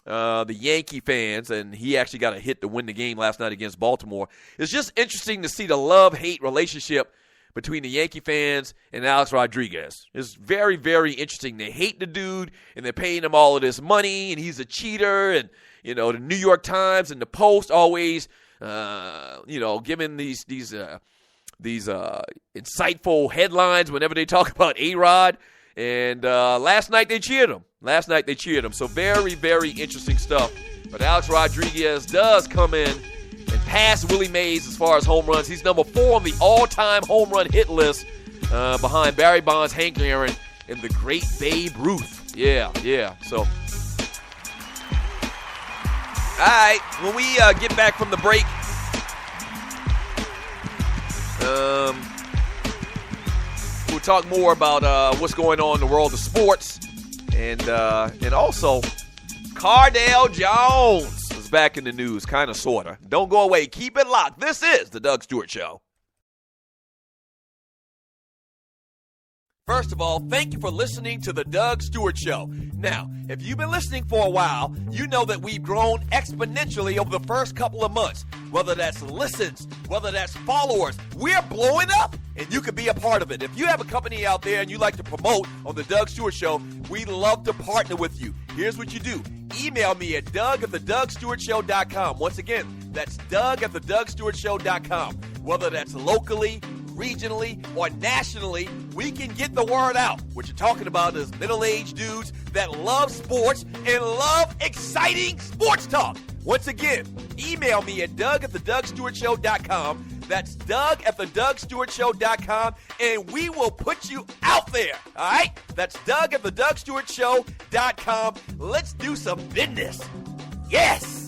the Yankee fans, and he actually got a hit to win the game last night against Baltimore. It's just interesting to see the love-hate relationship between the Yankee fans and Alex Rodriguez. It's very, very interesting. They hate the dude, and they're paying him all of this money, and he's a cheater, and, you know, the New York Times and the Post always, giving these insightful headlines whenever they talk about A-Rod. And last night they cheered him. So very, very interesting stuff. But Alex Rodriguez does come in and pass Willie Mays as far as home runs. He's number 4 on the all-time home run hit list behind Barry Bonds, Hank Aaron, and the great Babe Ruth. Yeah. So right, when we get back from the break, we'll talk more about what's going on in the world of sports, and also Cardale Jones is back in the news, kind of, sort of. Don't go away. Keep it locked. This is the Doug Stewart Show. First of all, thank you for listening to the Doug Stewart Show. Now, if you've been listening for a while, you know that we've grown exponentially over the first couple of months. Whether that's listens, whether that's followers, we're blowing up, and you can be a part of it. If you have a company out there and you like to promote on the Doug Stewart Show, we'd love to partner with you. Here's what you do. Email me at doug@thedougstewartshow.com. Once again, that's doug@thedougstewartshow.com. Whether that's locally, regionally, or nationally, we can get the word out. What you're talking about is middle-aged dudes that love sports and love exciting sports talk. Once again, email me at doug@thedougstewartshow.com. That's doug@thedougstewartshow.com, and we will put you out there. All right? That's doug@thedougstewartshow.com. Let's do some business. Yes!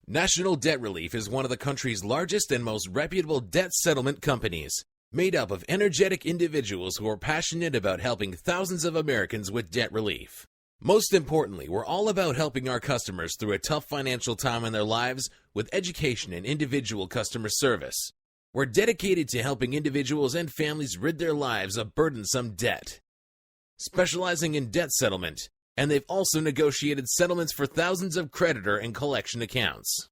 National Debt Relief is one of the country's largest and most reputable debt settlement companies, made up of energetic individuals who are passionate about helping thousands of Americans with debt relief. Most importantly, we're all about helping our customers through a tough financial time in their lives with education and individual customer service. We're dedicated to helping individuals and families rid their lives of burdensome debt, specializing in debt settlement, and they've also negotiated settlements for thousands of creditor and collection accounts.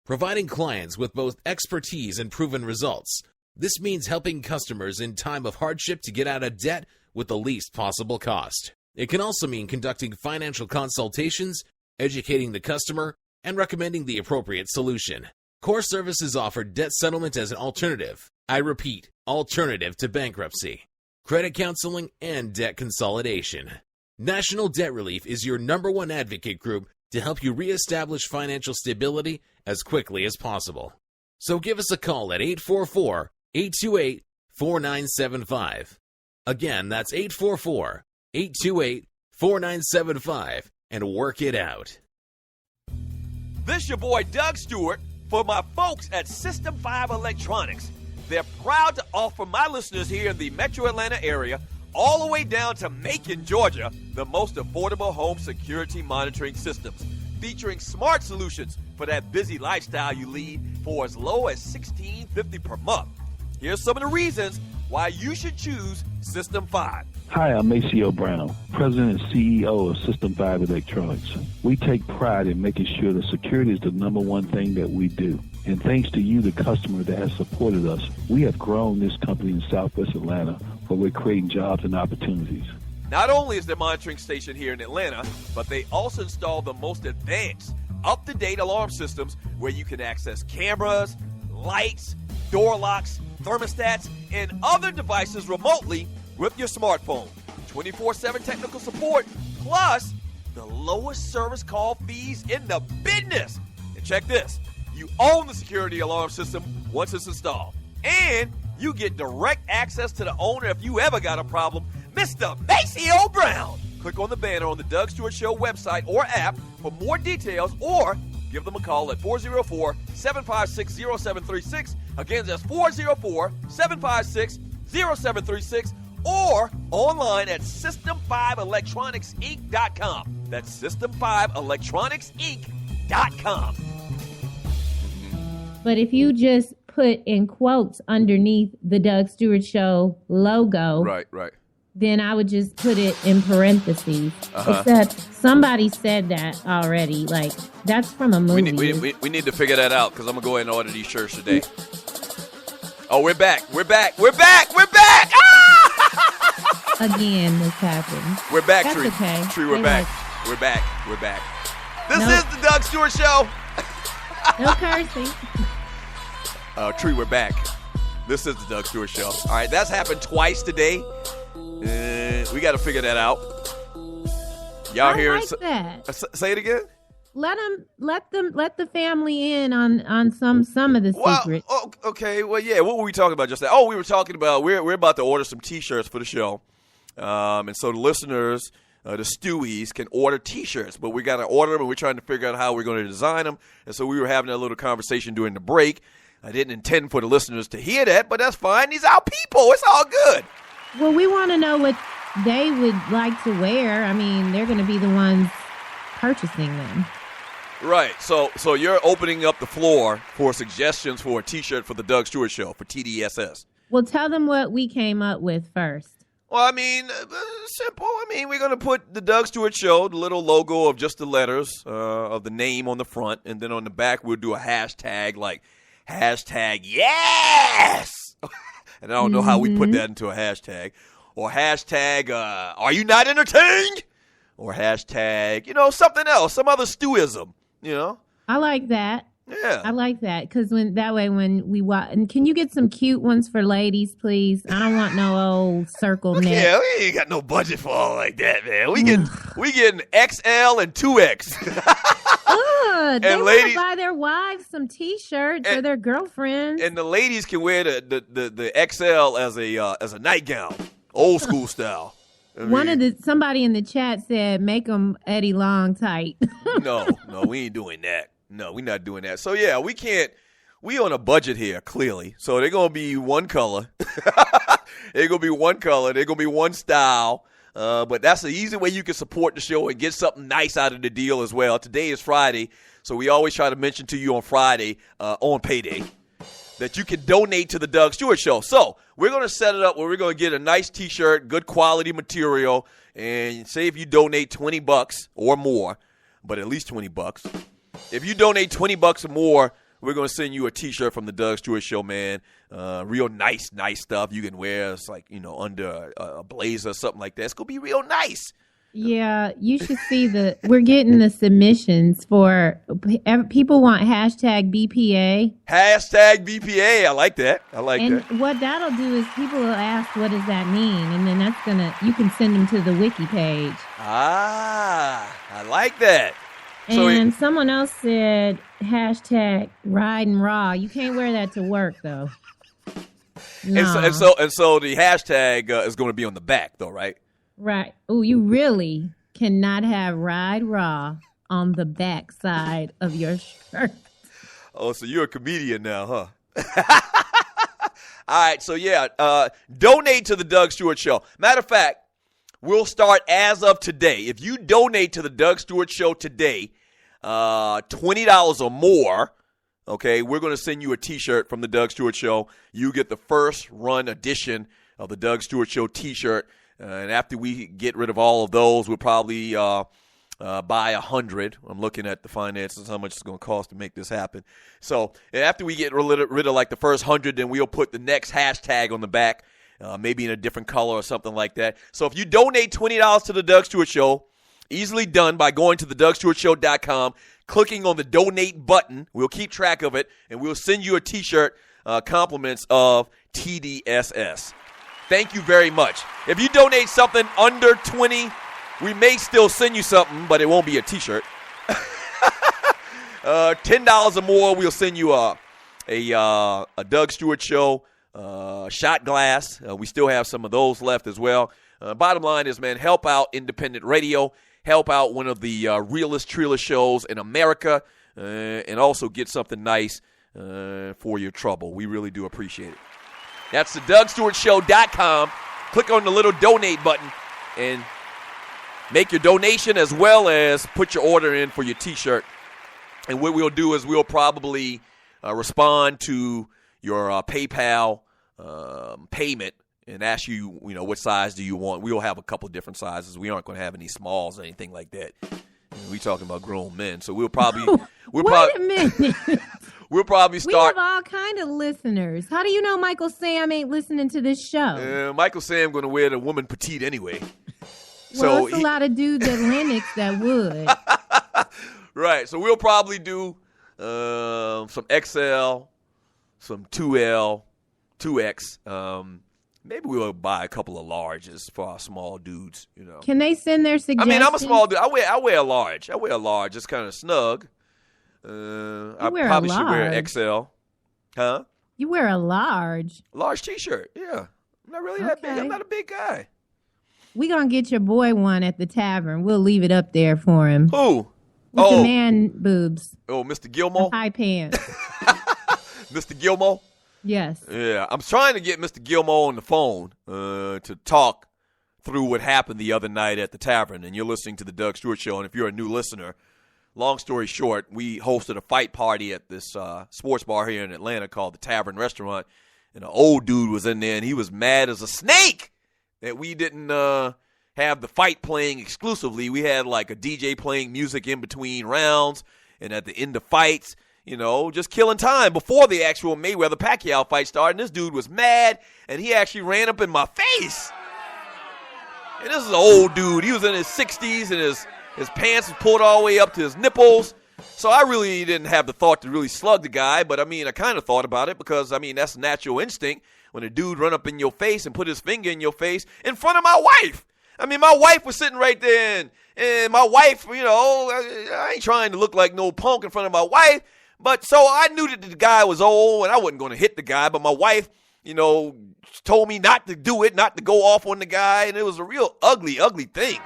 Providing clients with both expertise and proven results, this means helping customers in time of hardship to get out of debt with the least possible cost. It can also mean conducting financial consultations, educating the customer, and recommending the appropriate solution. Core Services offer debt settlement as an alternative. I repeat, alternative to bankruptcy, credit counseling, and debt consolidation. National Debt Relief is your #1 advocate group to help you reestablish financial stability as quickly as possible. So give us a call at 844-828-4975. Again, that's 844-828-4975, and work it out. This your boy Doug Stewart for my folks at System 5 Electronics. They're proud to offer my listeners here in the Metro Atlanta area, all the way down to Macon, Georgia, the most affordable home security monitoring systems, featuring smart solutions for that busy lifestyle you lead for as low as $16.50 per month. Here's some of the reasons why you should choose System 5. Hi, I'm Maceo Brown, President and CEO of System 5 Electronics. We take pride in making sure that security is the #1 thing that we do. And thanks to you, the customer that has supported us, we have grown this company in Southwest Atlanta, where we're creating jobs and opportunities. Not only is their monitoring station here in Atlanta, but they also install the most advanced, up-to-date alarm systems where you can access cameras, lights, door locks, thermostats, and other devices remotely with your smartphone. 24/7 technical support, plus the lowest service call fees in the business. And check this, you own the security alarm system once it's installed. And you get direct access to the owner if you ever got a problem, Mr. Maceo Brown. Click on the banner on the Doug Stewart Show website or app for more details, or give them a call at 404-756-0736. Again, that's 404-756-0736, or online at System5ElectronicsInc.com. That's System5ElectronicsInc.com. But if you just put in quotes underneath the Doug Stewart Show logo, right, then I would just put it in parentheses. Except somebody said that already. Like, that's from a movie. We need to figure that out, because I'm going to go ahead and order these shirts today. Oh, we're back. Ah! Again, this happened. We're back, That's Tree. Okay. Tree, we're back. We're back. This is the Doug Stewart Show. No cursing. Tree, we're back. This is the Doug Stewart Show. All right, that's happened twice today. We got to figure that out. Y'all hear that? Say it again. Let the family in on some of the secrets. Okay. Well, yeah. What were we talking about just now? Oh, we were talking about we're about to order some T-shirts for the show, And so the listeners, the Stewies, can order T-shirts. But we got to order them, and we're trying to figure out how we're going to design them. And so we were having a little conversation during the break. I didn't intend for the listeners to hear that, but that's fine. These are our people. It's all good. Well, we want to know what they would like to wear. I mean, they're going to be the ones purchasing them. Right. So you're opening up the floor for suggestions for a T-shirt for the Doug Stewart Show, for TDSS. Well, tell them what we came up with first. Well, I mean, simple. I mean, we're going to put the Doug Stewart Show, the little logo of just the letters of the name on the front, and then on the back we'll do a hashtag like #yes. And I don't know how we put that into a hashtag. Or hashtag, are you not entertained? Or hashtag, something else, some other Stewism, I like that. Yeah. I like that because when we watch, and can you get some cute ones for ladies, please? I don't want no old circle neck. Yeah, we ain't got no budget for all like that, man. We getting XL and 2X. They want to buy their wives some T-shirts or their girlfriends. And the ladies can wear the XL as a nightgown, old school style. Somebody in the chat said, make them Eddie Long tight. No, we ain't doing that. No, we're not doing that. So, yeah, we on a budget here, clearly. So they're going to be one color. They're going to be one color. They're going to be one style. But that's the easy way you can support the show and get something nice out of the deal as well. Today is Friday, so we always try to mention to you on Friday, on payday, that you can donate to the Doug Stewart Show. So we're going to set it up where we're going to get a nice T-shirt, good quality material, and say if you donate $20 or more, but at least $20. If you donate $20 or more, we're going to send you a T-shirt from the Doug Stewart Show, man. Real nice stuff you can wear. It's like, under a blazer or something like that. It's going to be real nice. Yeah, you should see we're getting the submissions for, people want hashtag BPA. Hashtag BPA. I like that. And what that'll do is people will ask, what does that mean? And then you can send them to the wiki page. Ah, I like that. And someone else said hashtag riding raw. You can't wear that to work, though. No. And so the hashtag is going to be on the back, though, right? Right. Oh, you really cannot have ride raw on the back side of your shirt. Oh, so you're a comedian now, huh? All right. So, donate to the Doug Stewart Show. Matter of fact, we'll start as of today. If you donate to the Doug Stewart Show today, $20 or more, okay, we're going to send you a T-shirt from the Doug Stewart Show. You get the first run edition of the Doug Stewart Show T-shirt. And after we get rid of all of those, we'll probably buy 100. I'm looking at the finances, how much it's going to cost to make this happen. So after we get rid of like the first 100, then we'll put the next hashtag on the back, maybe in a different color or something like that. So if you donate $20 to the Doug Stewart Show, easily done by going to thedougstewartshow.com, clicking on the donate button. We'll keep track of it, and we'll send you a T-shirt, compliments of TDSS. Thank you very much. If you donate something under 20, we may still send you something, but it won't be a T-shirt. $10 or more, we'll send you a Doug Stewart Show shot glass. We still have some of those left as well. Bottom line is, man, help out independent radio. Help out one of the realest Triller shows in America, and also get something nice for your trouble. We really do appreciate it. That's the DougStewartShow.com. Click on the little donate button and make your donation, as well as put your order in for your T-shirt. And what we'll do is we'll probably respond to your PayPal payment and ask you, what size do you want? We'll have a couple different sizes. We aren't going to have any smalls or anything like that. We talking about grown men, so we'll probably. Wait a minute. We'll probably start. We have all kind of listeners. How do you know Michael Sam ain't listening to this show? Michael Sam going to wear the woman petite anyway. Well, it's a lot of dudes at Lennox that would. Right. So we'll probably do some XL, some 2L, 2X. Maybe we'll buy a couple of larges for our small dudes. Can they send their suggestions? I mean, I'm a small dude. I wear a large. It's kind of snug. I probably should wear an XL. Huh? You wear a large. Large T-shirt, yeah. I'm not really that big. I'm not a big guy. We gonna get your boy one at the tavern. We'll leave it up there for him. Who? With the man boobs. Oh, Mr. Gilmore? The high pants. Mr. Gilmore? Yes. Yeah, I'm trying to get Mr. Gilmore on the phone to talk through what happened the other night at the tavern. And you're listening to the Doug Stewart Show. And if you're a new listener, long story short, we hosted a fight party at this sports bar here in Atlanta called the Tavern Restaurant. And an old dude was in there, and he was mad as a snake that we didn't have the fight playing exclusively. We had like a DJ playing music in between rounds and at the end of fights, just killing time before the actual Mayweather-Pacquiao fight started. And this dude was mad, and he actually ran up in my face. And this is an old dude. He was in his 60s, and his pants was pulled all the way up to his nipples. So I really didn't have the thought to really slug the guy, but, I kind of thought about it because, that's natural instinct when a dude run up in your face and put his finger in your face in front of my wife. My wife was sitting right there, and my wife, I ain't trying to look like no punk in front of my wife, but so I knew that the guy was old, and I wasn't going to hit the guy, but my wife, told me not to do it, not to go off on the guy, and it was a real ugly, ugly thing.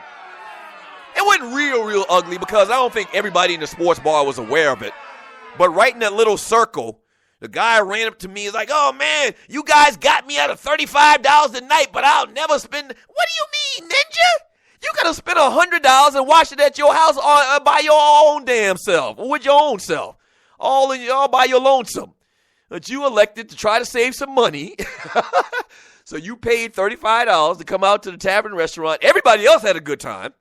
It wasn't real ugly because I don't think everybody in the sports bar was aware of it, but right in that little circle, the guy ran up to me. He's like, "Oh, man, you guys got me out of $35 a night, but I'll never spend." What do you mean, ninja? You got to spend $100 and watch it at your house by your own damn self, or with your own self, all by your lonesome. But you elected to try to save some money, so you paid $35 to come out to the Tavern Restaurant. Everybody else had a good time.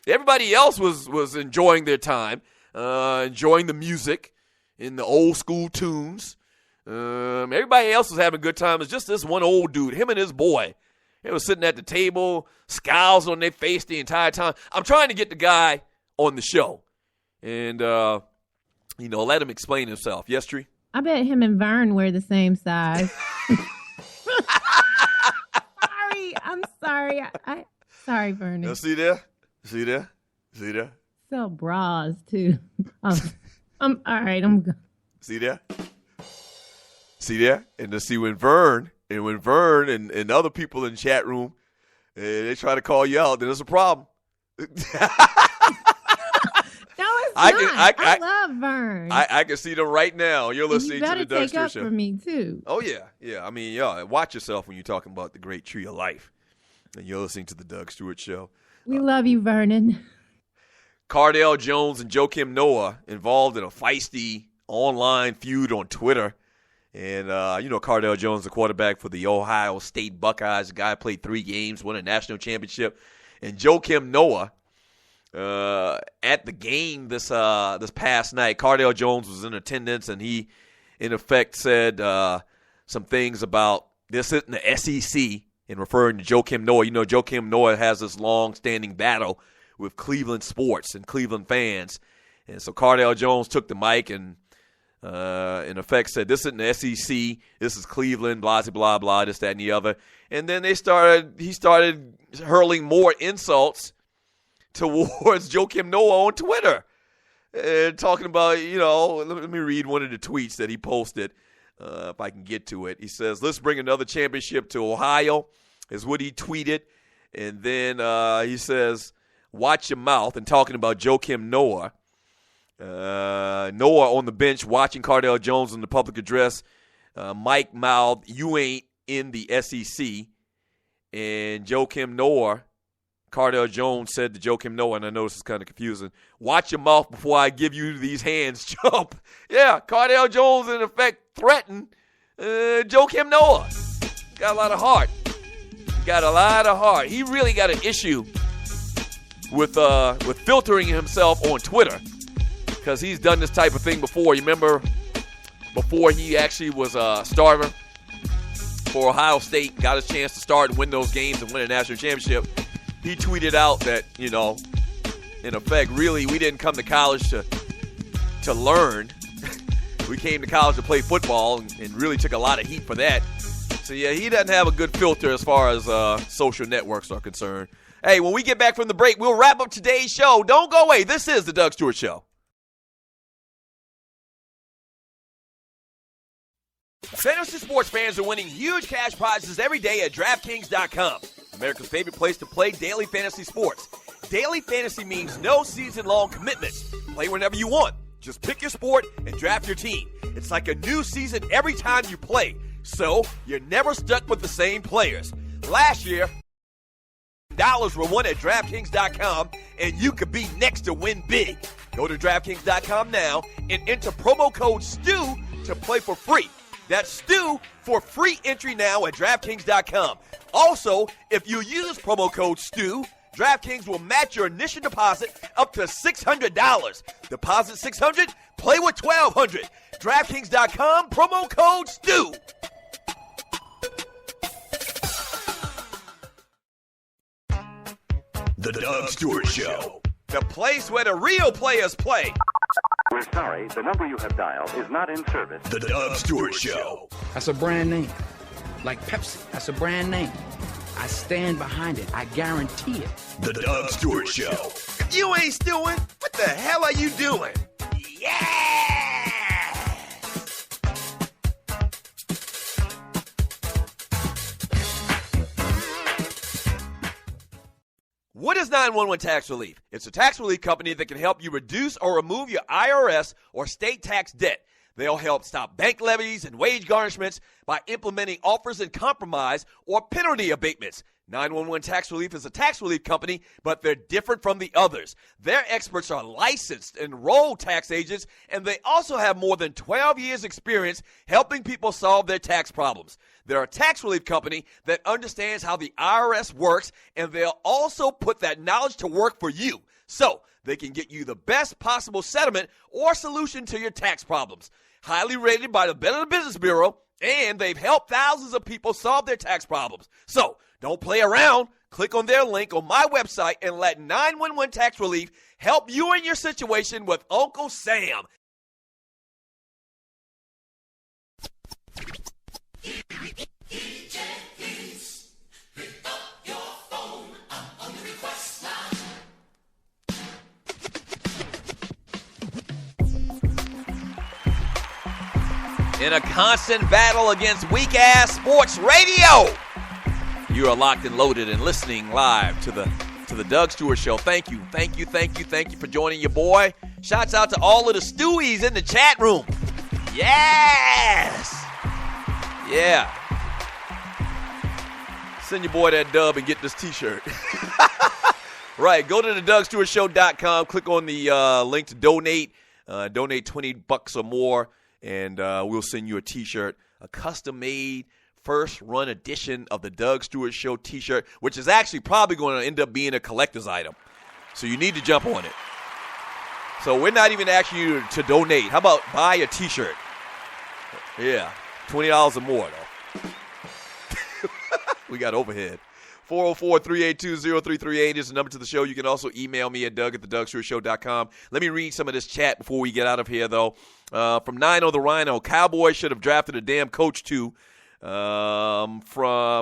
Everybody else was enjoying their time, enjoying the music. In the old school tunes. Everybody else was having a good time. It's just this one old dude, him and his boy. They were sitting at the table, scowls on their face the entire time. I'm trying to get the guy on the show and, let him explain himself. Yes, Tree? I bet him and Vern were the same size. I'm sorry. Sorry, Vernon. Now, see there? Sell bras, too. All right, I'm good. See there? And to see when Vern and other people in the chat room, they try to call you out, then it's a problem. No, it's not. I love Vern. I can see them right now. You're listening to the Doug Stewart Show. You better take up for me, too. Oh, yeah. Watch yourself when you're talking about the great tree of life. And you're listening to the Doug Stewart Show. We love you, Vernon. Cardale Jones and Joakim Noah involved in a feisty online feud on Twitter. And, Cardale Jones, the quarterback for the Ohio State Buckeyes. The guy played 3 games, won a national championship. And Joakim Noah, at the game this past night, Cardale Jones was in attendance, and he, in effect, said some things about this isn't the SEC, in referring to Joakim Noah. Joakim Noah has this long-standing battle with Cleveland sports and Cleveland fans. And so Cardale Jones took the mic and, in effect, said, this isn't the SEC, this is Cleveland, blah, blah, blah, this, that, and the other. And then he started hurling more insults towards Joakim Noah on Twitter. Talking about, let me read one of the tweets that he posted, if I can get to it. He says, "Let's bring another championship to Ohio," is what he tweeted. And then he says, "Watch your mouth," and talking about Joakim Noah. Noah on the bench watching Cardale Jones in the public address. Mike mouthed, "You ain't in the SEC." And Joakim Noah, Cardale Jones said to Joakim Noah, and I know this is kind of confusing, "Watch your mouth before I give you these hands, chump." Yeah, Cardale Jones, in effect, threatened Joakim Noah. Got a lot of heart. He really got an issue with filtering himself on Twitter because he's done this type of thing before. You remember before he actually was a starter for Ohio State, got his chance to start and win those games and win a national championship. He tweeted out that, in effect, really, we didn't come to college to learn. We came to college to play football and really took a lot of heat for that. So, yeah, he doesn't have a good filter as far as social networks are concerned. Hey, when we get back from the break, we'll wrap up today's show. Don't go away. This is the Doug Stewart Show. Fantasy sports fans are winning huge cash prizes every day at DraftKings.com. America's favorite place to play daily fantasy sports. Daily fantasy means no season-long commitments. Play whenever you want. Just pick your sport and draft your team. It's like a new season every time you play, so you're never stuck with the same players. Last year, dollars were won at DraftKings.com, and you could be next to win big. Go to DraftKings.com now and enter promo code STU to play for free. That's STU for free entry now at DraftKings.com. Also, if you use promo code STU, DraftKings will match your initial deposit up to $600. Deposit $600, play with $1,200. DraftKings.com, promo code STU. The Doug Stewart Show. The place where the real players play. We're sorry, the number you have dialed is not in service. The Doug Stewart Show. That's a brand name. Like Pepsi, that's a brand name. I stand behind it. I guarantee it. The Doug Stewart Show. If you ain't stewing, what the hell are you doing? Yeah! What is 911 Tax Relief? It's a tax relief company that can help you reduce or remove your IRS or state tax debt. They'll help stop bank levies and wage garnishments by implementing offers and compromise or penalty abatements. 911 Tax Relief is a tax relief company, but they're different from the others. Their experts are licensed, enrolled tax agents, and they also have more than 12 years' experience helping people solve their tax problems. They're a tax relief company that understands how the IRS works, and they'll also put that knowledge to work for you, so they can get you the best possible settlement or solution to your tax problems. Highly rated by the Better Business Bureau, and they've helped thousands of people solve their tax problems. So, don't play around. Click on their link on my website and let 911 Tax Relief help you in your situation with Uncle Sam. In a constant battle against weak-ass sports radio. You are locked and loaded and listening live to the Doug Stewart Show. Thank you for joining your boy. Shouts out to all of the Stewies in the chat room. Yes! Yeah. Send your boy that dub and get this t-shirt. Right, go to the DougStewartShow.com. Click on the link to donate. Donate $20 or more, and we'll send you a t-shirt, a custom-made first-run edition of the Doug Stewart Show t-shirt, which is actually probably going to end up being a collector's item. So you need to jump on it. So we're not even asking you to donate. How about buy a t-shirt? Yeah, $20 or more, though. We got overhead. 404-382-0338 is the number to the show. You can also email me at doug@thedougstewartshow.com. Let me read some of this chat before we get out of here, though. From Nino the Rhino, Cowboys should have drafted a damn coach, too. From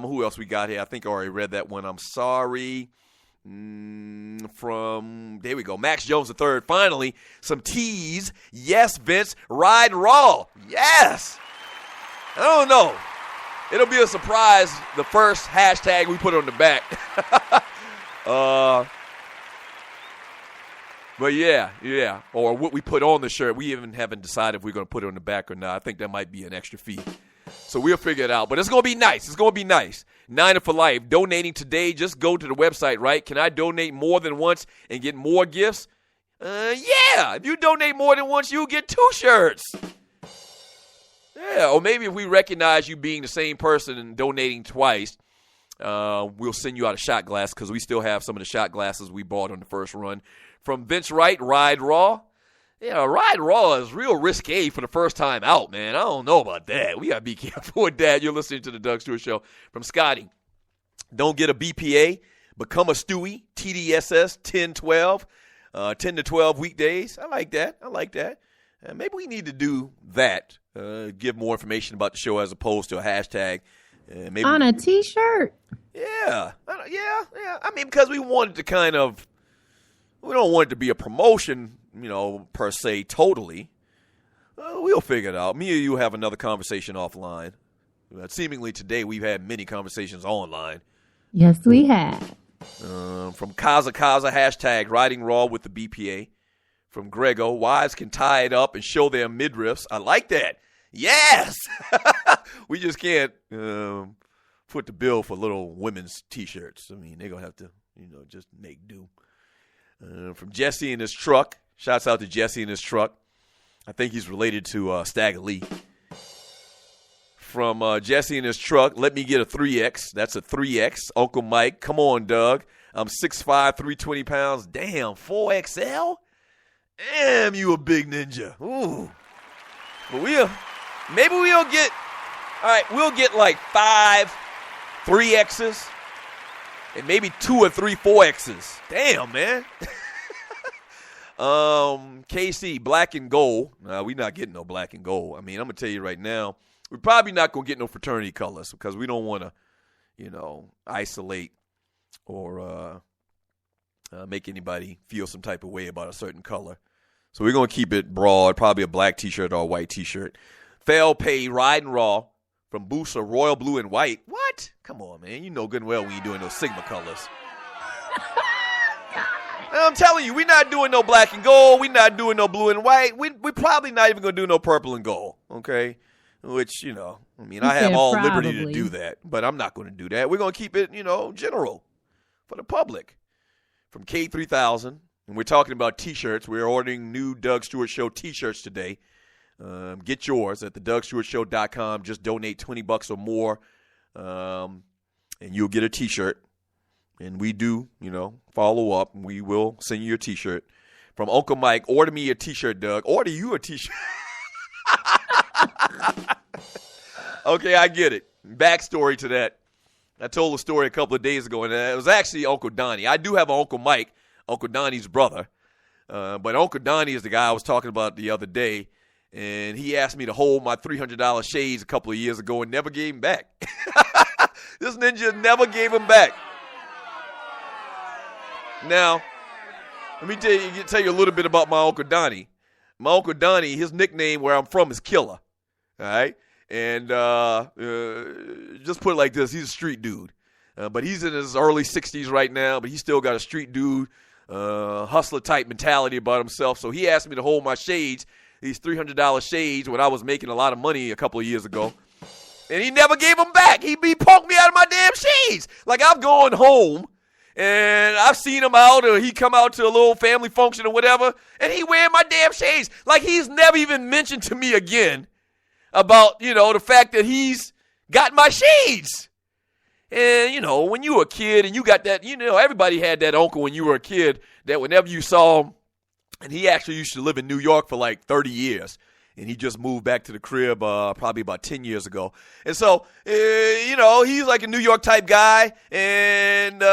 who else we got here? I think I already read that one. I'm sorry. From, there we go, Max Jones III. Finally, some teas. Yes, Vince, ride raw. Yes. I don't know. It'll be a surprise, the first hashtag we put on the back. But yeah. Or what we put on the shirt. We even haven't decided if we're going to put it on the back or not. I think that might be an extra fee. So we'll figure it out. But it's going to be nice. It's going to be nice. Niner for life. Donating today. Just go to the website, right? Can I donate more than once and get more gifts? Yeah. If you donate more than once, you'll get 2 shirts. Yeah, or maybe if we recognize you being the same person and donating twice, we'll send you out a shot glass because we still have some of the shot glasses we bought on the first run. From Vince Wright, Ride Raw. Yeah, Ride Raw is real risque for the first time out, man. I don't know about that. We got to be careful with that. You're listening to the Doug Stewart Show. From Scotty, don't get a BPA. Become a Stewie, TDSS 10-12, 10 to 12 weekdays. I like that. Maybe we need to do that. Give more information about the show as opposed to a hashtag. Maybe on a T-shirt. Yeah. I mean, because we wanted to kind of, we don't want it to be a promotion, per se, totally. We'll figure it out. Me or you have another conversation offline. Seemingly today we've had many conversations online. Yes, we have. From Kaza, hashtag riding raw with the BPA. From Grego, wives can tie it up and show their midriffs. I like that. Yes! We just can't foot the bill for little women's T-shirts. I mean, they're going to have to, just make do. From Jesse in his truck. Shouts out to Jesse in his truck. I think he's related to Stagger Lee. From Jesse in his truck, let me get a 3X. That's a 3X. Uncle Mike, come on, Doug. I'm 6'5", 320 pounds. Damn, 4XL? Damn, you a big ninja. Ooh. But we'll get like 5 3Xs and maybe 2 or 3 4Xs. Damn, man. KC, black and gold. Nah, we not getting no black and gold. I mean, I'm going to tell you right now, we're probably not going to get no fraternity colors because we don't want to, isolate or make anybody feel some type of way about a certain color. So we're going to keep it broad, probably a black T-shirt or a white T-shirt. Fail pay, riding raw from Booster, royal blue and white. What? Come on, man. You know good and well when you're doing those Sigma colors. I'm telling you, we're not doing no black and gold. We're not doing no blue and white. We're probably not even going to do no purple and gold, okay? Which, I have all liberty to do that, but I'm not going to do that. We're going to keep it, general for the public. From K3000, and we're talking about T-shirts. We're ordering new Doug Stewart Show T-shirts today. Get yours at thedougstewartshow.com. Just donate $20 or more, and you'll get a T-shirt. And we do, follow up, and we will send you your T-shirt. From Uncle Mike, order me a T-shirt, Doug. Order you a T-shirt. Okay, I get it. Backstory to that. I told the story a couple of days ago, and it was actually Uncle Donnie. I do have an Uncle Mike, Uncle Donnie's brother. But Uncle Donnie is the guy I was talking about the other day, and he asked me to hold my $300 shades a couple of years ago and never gave him back. This ninja never gave him back. Now, let me tell you a little bit about my Uncle Donnie. My Uncle Donnie, his nickname where I'm from is Killer. All right? And just put it like this, he's a street dude. But he's in his early 60s right now, but he's still got a street dude, hustler-type mentality about himself. So he asked me to hold my shades, these $300 shades, when I was making a lot of money a couple of years ago. And he never gave them back. He poked me out of my damn shades. Like, I've gone home, and I've seen him out, or he come out to a little family function or whatever, and he wearing my damn shades. Like, he's never even mentioned to me again about, the fact that he's got my shades. And, when you were a kid and you got that, everybody had that uncle when you were a kid that whenever you saw him, and he actually used to live in New York for like 30 years. And he just moved back to the crib probably about 10 years ago. And so, he's like a New York type guy. And,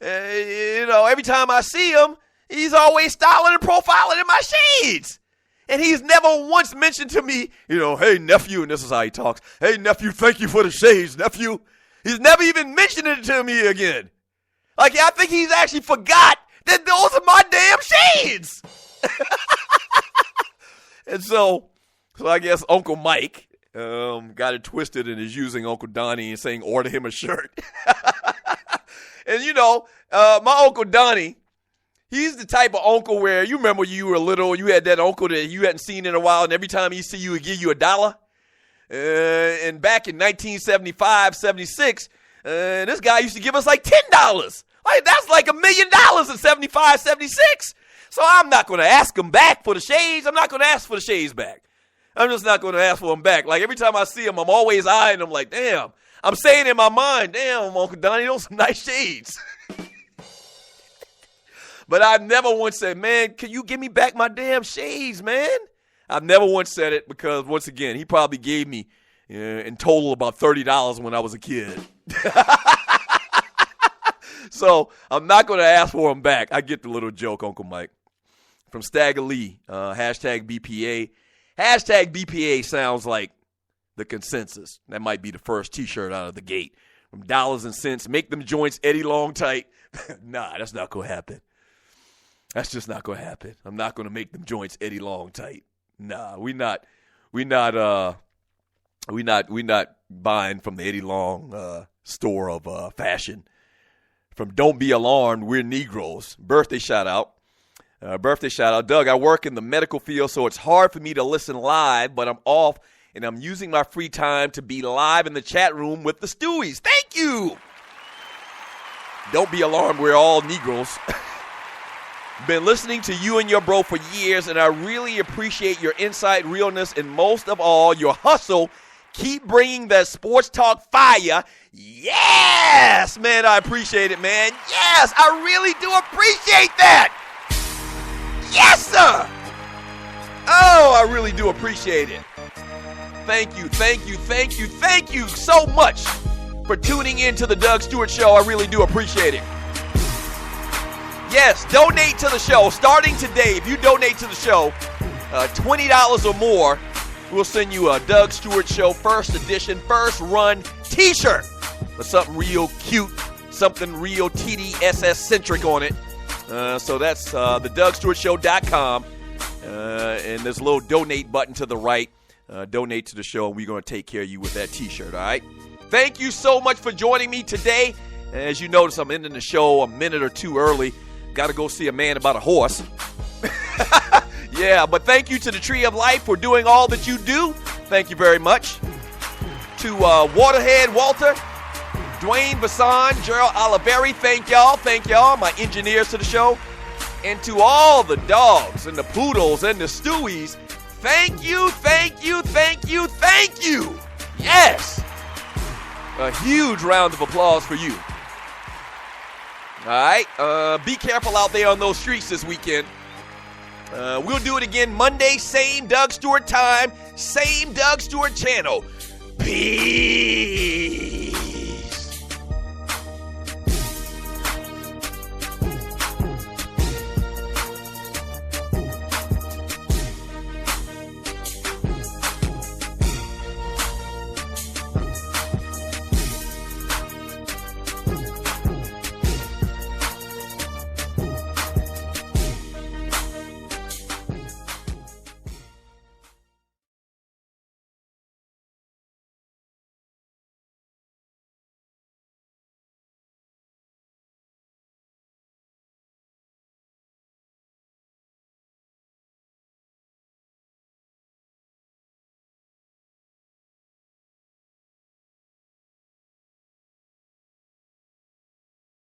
every time I see him, he's always styling and profiling in my shades. And he's never once mentioned to me, hey, nephew, and this is how he talks. Hey, nephew, thank you for the shades, nephew. He's never even mentioned it to me again. Like, I think he's actually forgot that those are my damn shades. And so I guess Uncle Mike got it twisted and is using Uncle Donnie and saying, order him a shirt. And, my Uncle Donnie, he's the type of uncle where you remember when you were little, you had that uncle that you hadn't seen in a while, and every time he see you, he'd give you $1. And back in 1975, 76, this guy used to give us like $10. Like, that's like $1 million in 75, 76. So I'm not going to ask him back for the shades. I'm not going to ask for the shades back. I'm just not going to ask for them back. Like, every time I see him, I'm always eyeing him like, damn. I'm saying in my mind, damn, Uncle Donnie, those are nice shades. But I've never once said, man, can you give me back my damn shades, man? I've never once said it because, once again, he probably gave me in total about $30 when I was a kid. So I'm not going to ask for them back. I get the little joke, Uncle Mike. From Stagger Lee, hashtag BPA. Hashtag BPA sounds like the consensus. That might be the first T-shirt out of the gate. From dollars and cents, make them joints Eddie Long tight. Nah, that's not going to happen. That's just not going to happen. I'm not going to make them joints Eddie Long tight. Nah, we not buying from the Eddie Long store of fashion. from Don't Be Alarmed, We're Negroes. Birthday shout out. Doug, I work in the medical field, so it's hard for me to listen live, but I'm off, and I'm using my free time to be live in the chat room with the Stewies. Thank you. Don't be alarmed. We're all Negroes. Been listening to you and your bro for years, and I really appreciate your insight, realness, and most of all, your hustle. Keep bringing that sports talk fire. Yes, man, I appreciate it, man. Yes, I really do appreciate that. Yes, sir. Oh, I really do appreciate it. Thank you so much for tuning in to the Doug Stewart Show. I really do appreciate it. Yes, donate to the show. Starting today, if you donate to the show, $20 or more, we'll send you a Doug Stewart Show first edition, first run t-shirt with something real cute, something real TDSS-centric on it. So that's the DougStewartShow.com, and there's a little donate button to the right. Donate to the show, and we're going to take care of you with that t-shirt, all right? Thank you so much for joining me today. As you notice, I'm ending the show a minute or two early. Got to go see a man about a horse. Yeah, but thank you to the Tree of Life for doing all that you do. Thank you very much. To Waterhead Walter, Dwayne Bassan, Gerald Oliveri, thank y'all, my engineers to the show. And to all the dogs and the poodles and the Stewies, thank you. Yes. A huge round of applause for you. All right, be careful out there on those streets this weekend. We'll do it again Monday, same Doug Stewart time, same Doug Stewart channel. Peace.